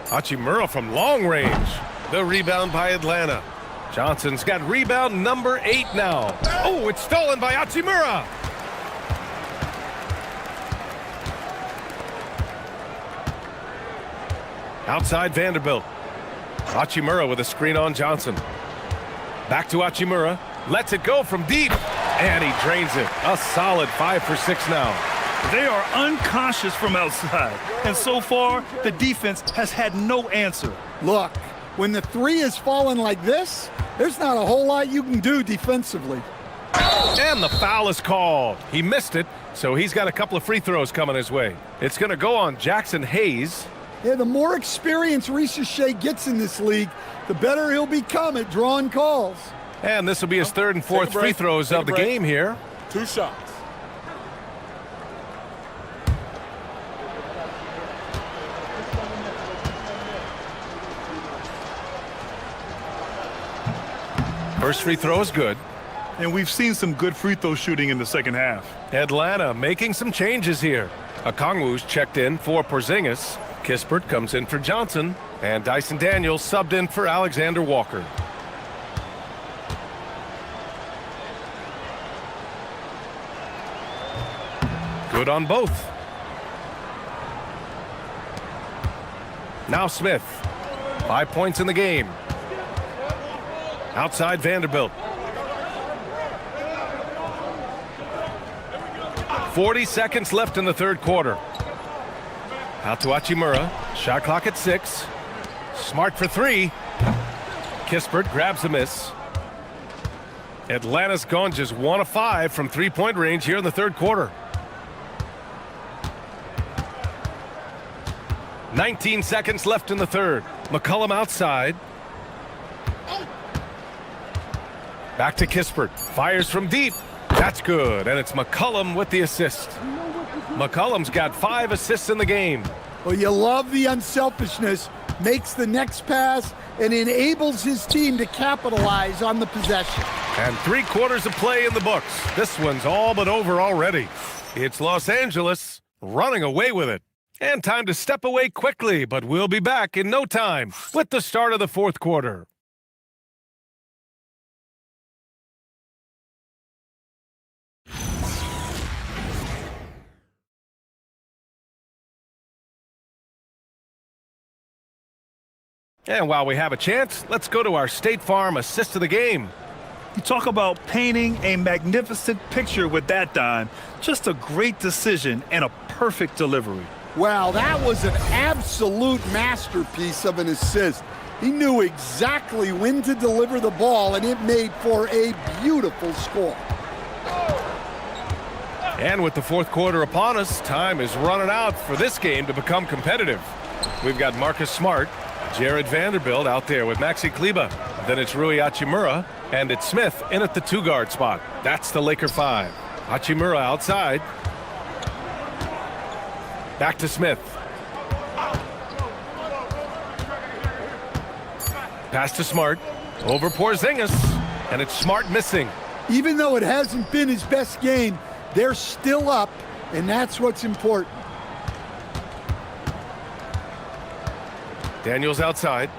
Hachimura from long range. The rebound by Atlanta. Johnson's got rebound number 8 now. Oh, it's stolen by Hachimura. Outside Vanderbilt. Hachimura with a screen on Johnson. Back to Hachimura. Lets it go from deep. And he drains it. A solid 5 for 6 now. They are unconscious from outside. And so far, the defense has had no answer. Look, when the three is falling like this, there's not a whole lot you can do defensively. And the foul is called. He missed it, so he's got a couple of free throws coming his way. It's going to go on Jackson Hayes. Yeah, the more experience Shea gets in this league, the better he'll become at drawing calls. And this will be his 3rd and 4th free throws of the game here. 2 shots. First free throw is good. And we've seen some good free throw shooting in the second half. Atlanta making some changes here. Okongwu's checked in for Porzingis. Kispert comes in for Johnson. And Dyson Daniels subbed in for Alexander Walker. Good on both. Now Smith. 5 points in the game. Outside Vanderbilt. 40 seconds left in the 3rd quarter. Out to Hachimura. Shot clock at 6. Smart for 3. Kispert grabs a miss. Atlanta's gone just 1 of 5 from 3-point range here in the 3rd quarter. 19 seconds left in the 3rd. McCollum outside. Back to Kispert. Fires from deep. That's good. And it's McCollum with the assist. McCollum's got 5 assists in the game. Well, you love the unselfishness. Makes the next pass and enables his team to capitalize on the possession. And 3 quarters of play in the books. This one's all but over already. It's Los Angeles running away with it. And time to step away quickly, but we'll be back in no time with the start of the 4th quarter. And while we have a chance, let's go to our State Farm assist of the game. You talk about painting a magnificent picture with that dime. Just a great decision and a perfect delivery. Wow, that was an absolute masterpiece of an assist. He knew exactly when to deliver the ball, and it made for a beautiful score. And with the 4th quarter upon us, time is running out for this game to become competitive. We've got Marcus Smart, Jared Vanderbilt out there with Maxi Kleber. Then it's Rui Hachimura, and it's Smith in at the 2-guard spot. That's the Laker 5. Hachimura outside. Back to Smith. Pass to Smart. Over Porzingis. And it's Smart missing. Even though it hasn't been his best game, they're still up, and that's what's important. Daniels outside.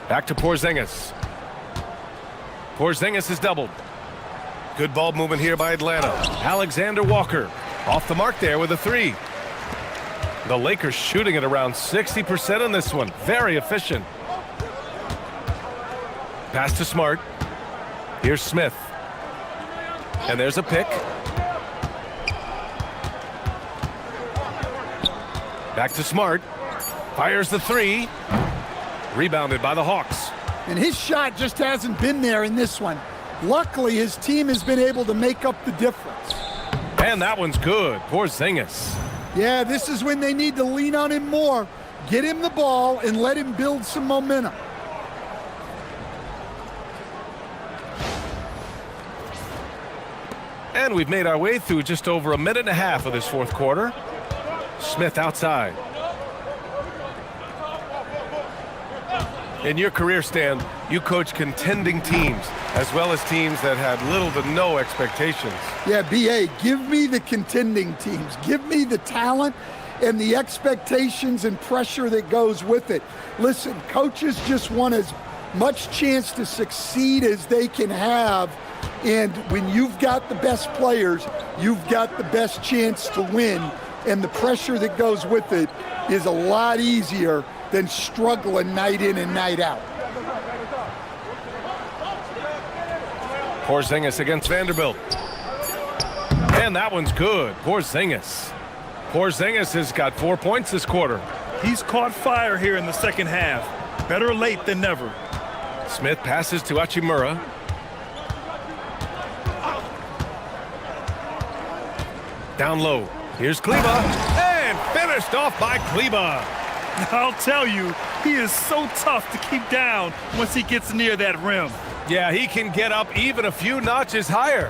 Back to Porzingis. Porzingis is doubled. Good ball movement here by Atlanta. Alexander Walker off the mark there with a 3. The Lakers shooting at around 60% on this one. Very efficient. Pass to Smart. Here's Smith. And there's a pick. Back to Smart. Fires the 3. Rebounded by the Hawks. And his shot just hasn't been there in this one. Luckily, his team has been able to make up the difference. And that one's good. Porzingis. Yeah, this is when they need to lean on him more. Get him the ball and let him build some momentum. And we've made our way through just over a minute and a half of this fourth quarter. Smith outside. In your career, Stan, you coach contending teams as well as teams that had little to no expectations. Yeah, B.A., give me the contending teams. Give me the talent and the expectations and pressure that goes with it. Listen, coaches just want as much chance to succeed as they can have. And when you've got the best players, you've got the best chance to win. And the pressure that goes with it is a lot easier than struggling night in and night out. Porzingis against Vanderbilt. And that one's good. Porzingis has got 4 points this quarter. He's caught fire here in the second half. Better late than never. Smith passes to Hachimura. Down low. Here's Kleba. And finished off by Kleba. I'll tell you, he is so tough to keep down once he gets near that rim. Yeah, he can get up even a few notches higher.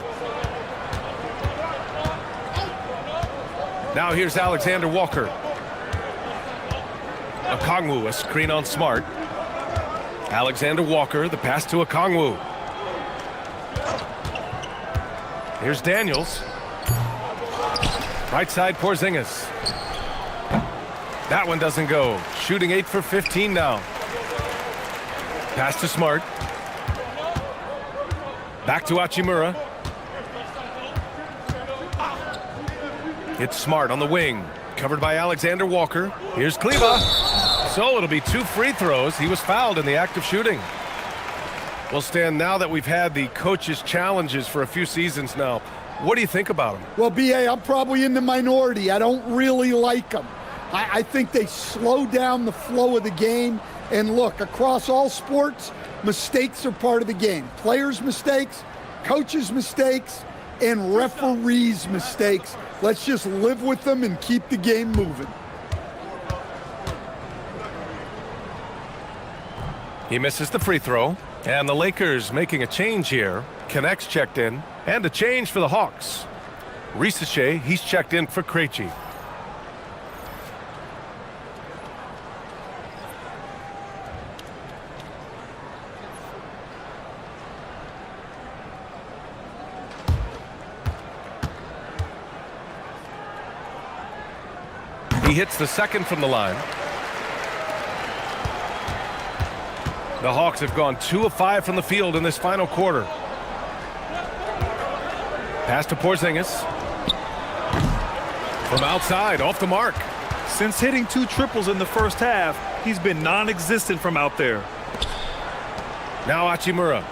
Now here's Alexander Walker. Okongwu, a screen on Smart. Alexander Walker, the pass to Okongwu. Here's Daniels. Right side, Porzingis. That one doesn't go. Shooting 8 for 15 now. Pass to Smart. Back to Hachimura. It's Smart on the wing. Covered by Alexander Walker. Here's Kleba. So it'll be 2 free throws. He was fouled in the act of shooting. Well, Stan, now that we've had the coaches' challenges for a few seasons now, what do you think about them? Well, B.A., I'm probably in the minority. I don't really like them. I think they slow down the flow of the game. And look, across all sports, mistakes are part of the game. Players' mistakes, coaches' mistakes, and referees' mistakes. Let's just live with them and keep the game moving. He misses the free throw. And the Lakers making a change here. Connects checked in. And a change for the Hawks. Risache, he's checked in for Krejci. He hits the second from the line. The Hawks have gone 2 of 5 from the field in this final quarter. Pass to Porzingis. From outside, off the mark. Since hitting 2 triples in the first half, he's been non-existent from out there. Now Hachimura.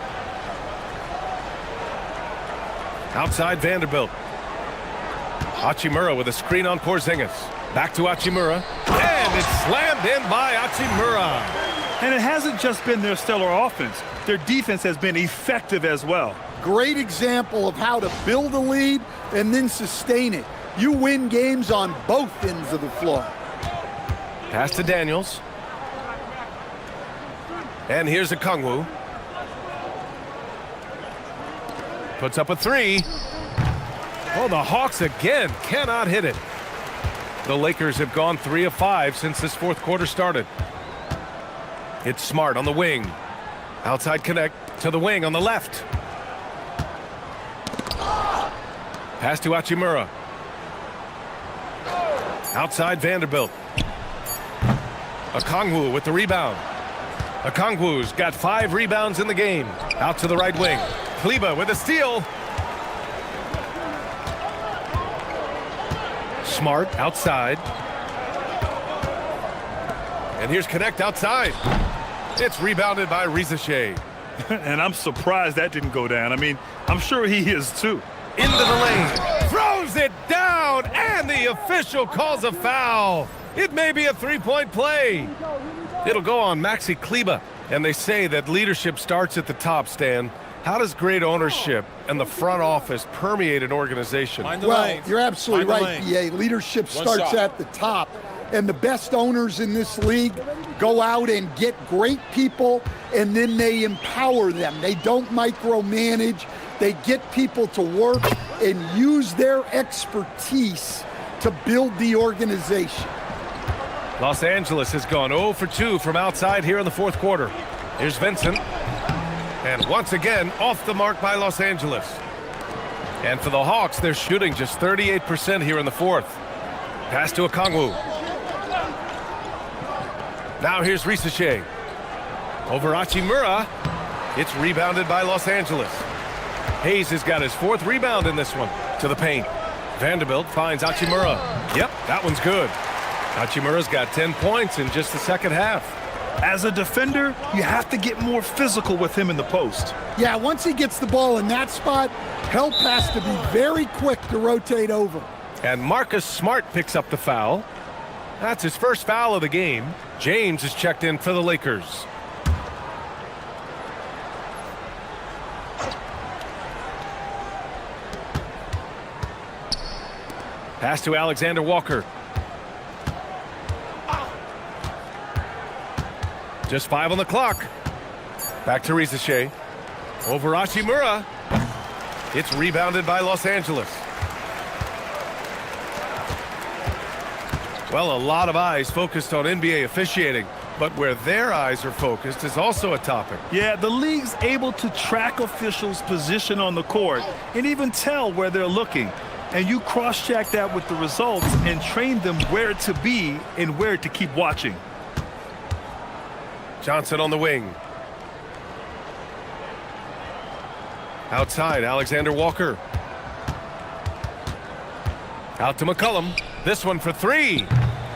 Outside Vanderbilt. Hachimura with a screen on Porzingis. Back to Hachimura. And it's slammed in by Hachimura. And it hasn't just been their stellar offense. Their defense has been effective as well. Great example of how to build a lead and then sustain it. You win games on both ends of the floor. Pass to Daniels. And here's Okongwu. Puts up a 3. Oh, the Hawks again cannot hit it. The Lakers have gone 3 of 5 since this fourth quarter started. It's Smart on the wing. Outside connect to the wing on the left. Pass to Hachimura. Outside Vanderbilt. Okongwu with the rebound. Okongwu's got 5 rebounds in the game. Out to the right wing. Kleba with a steal. Smart outside. And here's Connect outside. It's rebounded by Risache. And I'm surprised that didn't go down. I mean, I'm sure he is too. Into the lane. Throws it down. And the official calls a foul. It may be a 3-point play. It'll go on Maxi Kleba. And they say that leadership starts at the top, Stan. How does great ownership and the front office permeate an organization? Well, you're absolutely right, B.A. Leadership starts at the top. And the best owners in this league go out and get great people, and then they empower them. They don't micromanage. They get people to work and use their expertise to build the organization. Los Angeles has gone 0 for 2 from outside here in the fourth quarter. Here's Vincent. And once again, off the mark by Los Angeles. And for the Hawks, they're shooting just 38% here in the fourth. Pass to Okongwu. Now here's Risachet. Over Hachimura. It's rebounded by Los Angeles. Hayes has got his fourth rebound in this one. To the paint. Vanderbilt finds Hachimura. Yep, that one's good. Hachimura's got 10 points in just the second half. As a defender, you have to get more physical with him in the post. Yeah, once he gets the ball in that spot, help has to be very quick to rotate over. And Marcus Smart picks up the foul. That's his first foul of the game. James is checked in for the Lakers. Pass to Alexander Walker. Just 5 on the clock. Back to Risachet. Over Hachimura. It's rebounded by Los Angeles. Well, a lot of eyes focused on NBA officiating, but where their eyes are focused is also a topic. Yeah, the league's able to track officials' position on the court and even tell where they're looking. And you cross-check that with the results and train them where to be and where to keep watching. Johnson on the wing. Outside, Alexander Walker. Out to McCollum. This one for 3.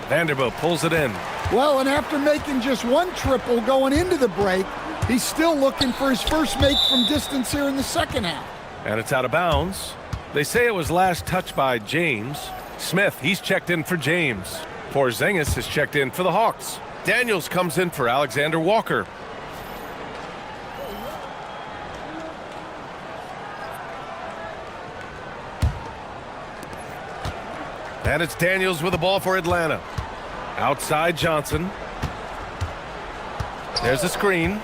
Vanderbilt pulls it in. Well, and after making just one triple going into the break, he's still looking for his first make from distance here in the second half. And it's out of bounds. They say it was last touched by James. Smith, he's checked in for James. Porzingis is checked in for the Hawks. Daniels comes in for Alexander Walker. And it's Daniels with the ball for Atlanta. Outside Johnson. There's a screen.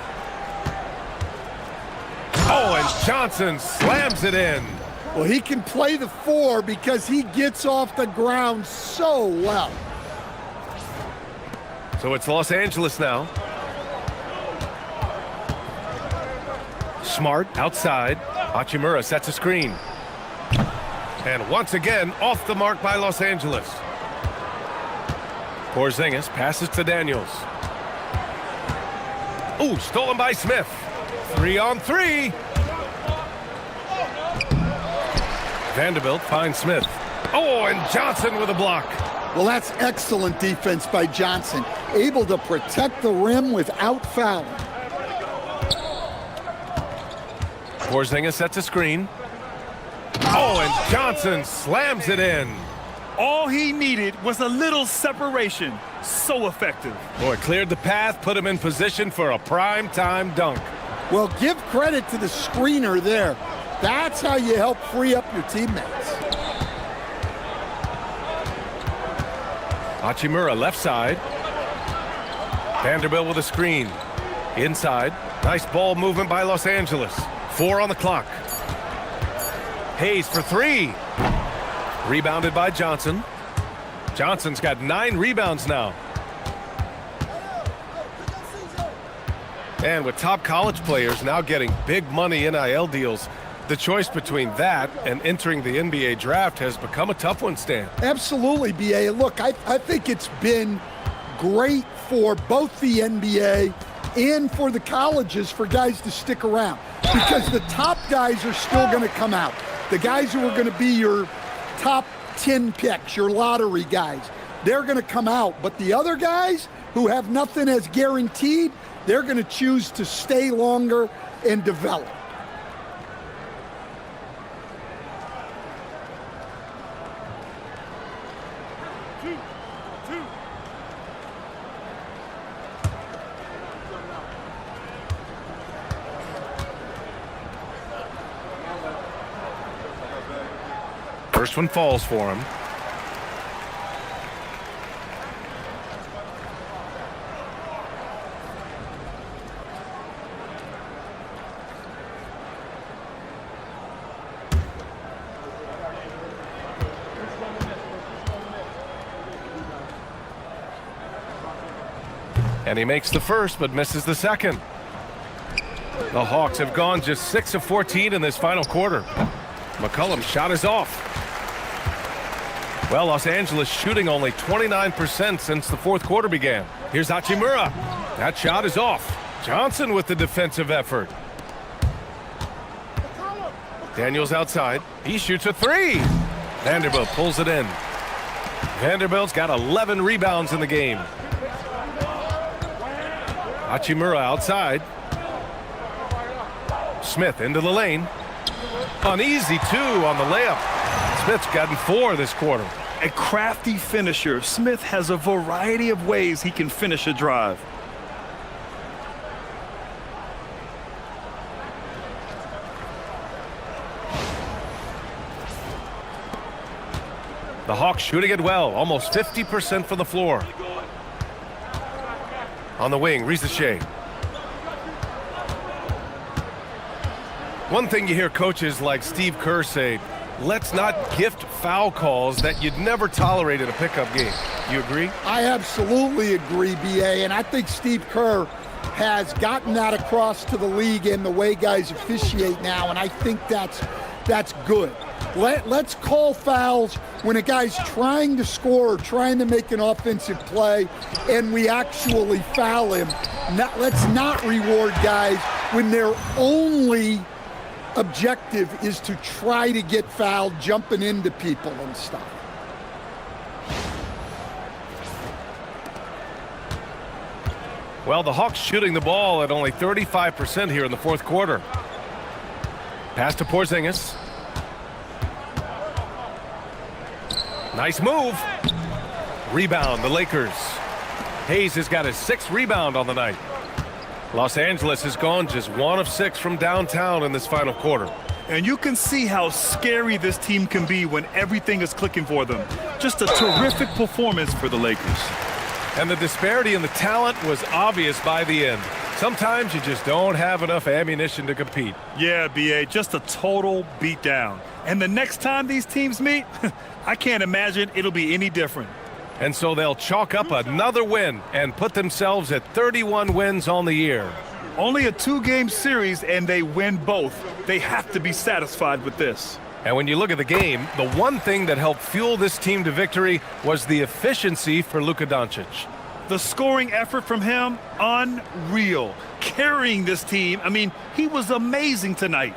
Oh, and Johnson slams it in. Well, he can play the 4 because he gets off the ground so well. So it's Los Angeles now. Smart outside. Hachimura sets a screen. And once again, off the mark by Los Angeles. Porzingis passes to Daniels. Ooh, stolen by Smith. 3 on 3. Vanderbilt finds Smith. Oh, and Johnson with a block. Well, that's excellent defense by Johnson. Able to protect the rim without fouling. Porzingis sets a screen. Oh, and Johnson slams it in. All he needed was a little separation. So effective. Boy, cleared the path, put him in position for a prime-time dunk. Well, give credit to the screener there. That's how you help free up your teammates. Hachimura left side. Vanderbilt with a screen. Inside. Nice ball movement by Los Angeles. 4 on the clock. Hayes for 3. Rebounded by Johnson. Johnson's got 9 rebounds now. And with top college players now getting big money NIL deals, the choice between that and entering the NBA draft has become a tough one, Stan. Absolutely, B.A. Look, I think it's been great for both the NBA and for the colleges for guys to stick around because the top guys are still going to come out. The guys who are going to be your top 10 picks, your lottery guys, they're going to come out. But the other guys who have nothing as guaranteed, they're going to choose to stay longer and develop. First one falls for him. And he makes the first, but misses the second. The Hawks have gone just 6 of 14 in this final quarter. McCollum's shot is off. Well, Los Angeles shooting only 29% since the fourth quarter began. Here's Hachimura. That shot is off. Johnson with the defensive effort. Daniels outside. He shoots a three. Vanderbilt pulls it in. Vanderbilt's got 11 rebounds in the game. Hachimura outside. Smith into the lane. An easy two on the layup. Smith's gotten 4 this quarter. A crafty finisher. Smith has a variety of ways he can finish a drive. The Hawks shooting it well, almost 50% from the floor. On the wing, Risache. One thing you hear coaches like Steve Kerr say, let's not gift foul calls that you'd never tolerate in a pickup game. You agree? I absolutely agree, B.A., and I think Steve Kerr has gotten that across to the league in the way guys officiate now, and I think that's good. Let's call fouls when a guy's trying to score or trying to make an offensive play and we actually foul him. Let's not reward guys when their only objective is to try to get fouled, jumping into people and stuff. Well, the Hawks shooting the ball at only 35% here in the fourth quarter. Pass to Porzingis. Nice move. Rebound, the Lakers. Hayes has got his 6th rebound on the night. Los Angeles has gone just 1 of 6 from downtown in this final quarter. And you can see how scary this team can be when everything is clicking for them. Just a terrific performance for the Lakers. And the disparity in the talent was obvious by the end. Sometimes you just don't have enough ammunition to compete. Yeah, B.A., just a total beatdown. And the next time these teams meet, I can't imagine it'll be any different. And so they'll chalk up another win and put themselves at 31 wins on the year. Only a 2-game series, and they win both. They have to be satisfied with this. And when you look at the game, the one thing that helped fuel this team to victory was the efficiency for Luka Doncic. The scoring effort from him, unreal. Carrying this team, I mean, he was amazing tonight.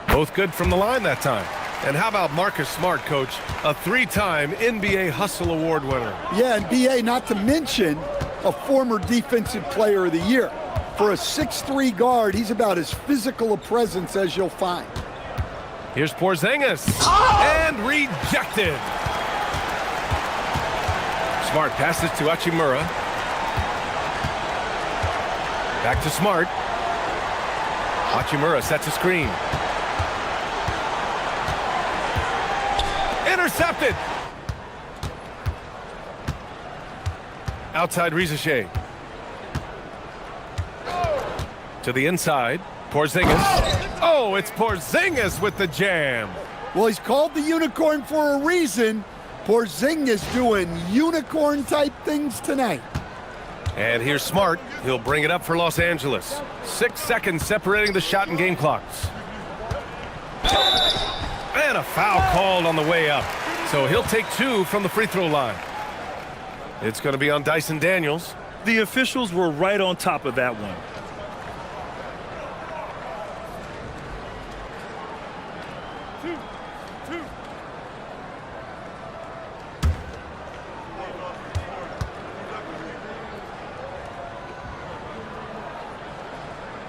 Both good from the line that time. And how about Marcus Smart, Coach? A 3-time NBA Hustle Award winner. Yeah, and B.A., not to mention a former Defensive Player of the Year. For a 6'3" guard, he's about as physical a presence as you'll find. Here's Porzingis. And rejected. Smart passes to Hachimura. Back to Smart. Hachimura sets a screen. Intercepted. Outside Risache. To the inside. Porzingis. Oh, it's Porzingis with the jam. Well, he's called the unicorn for a reason. Porzingis doing unicorn-type things tonight. And here's Smart. He'll bring it up for Los Angeles. 6 seconds separating the shot and game clocks. And a foul called on the way up. So he'll take 2 from the free throw line. It's going to be on Dyson Daniels. The officials were right on top of that one.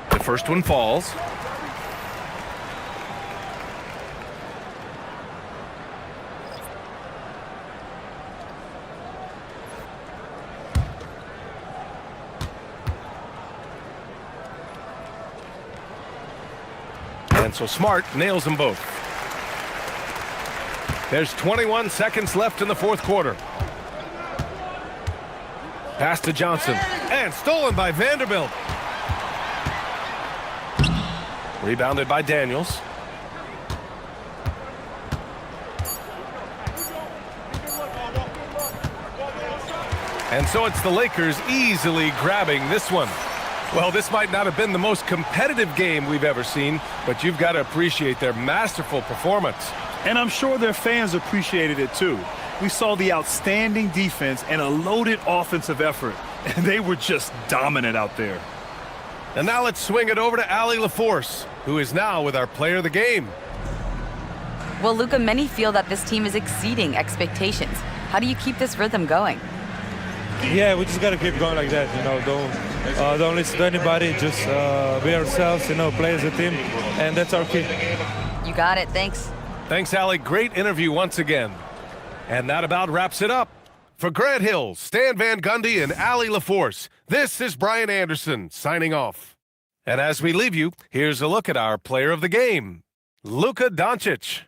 The first one falls. And so Smart nails them both. There's 21 seconds left in the fourth quarter. Pass to Johnson. And stolen by Vanderbilt. Rebounded by Daniels. And so it's the Lakers easily grabbing this one. Well, this might not have been the most competitive game we've ever seen, but you've got to appreciate their masterful performance. And I'm sure their fans appreciated it too. We saw the outstanding defense and a loaded offensive effort, and they were just dominant out there. And now let's swing it over to Allie LaForce, who is now with our player of the game. Well, Luka, many feel that this team is exceeding expectations. How do you keep this rhythm going? Yeah, we just got to keep going like that, you know. Don't listen to anybody, just be ourselves, you know, play as a team, and that's our key. You got it. Thanks. Thanks, Allie. Great interview once again. And that about wraps it up. For Grant Hill, Stan Van Gundy, and Allie LaForce, this is Brian Anderson signing off. And as we leave you, here's a look at our player of the game, Luka Doncic.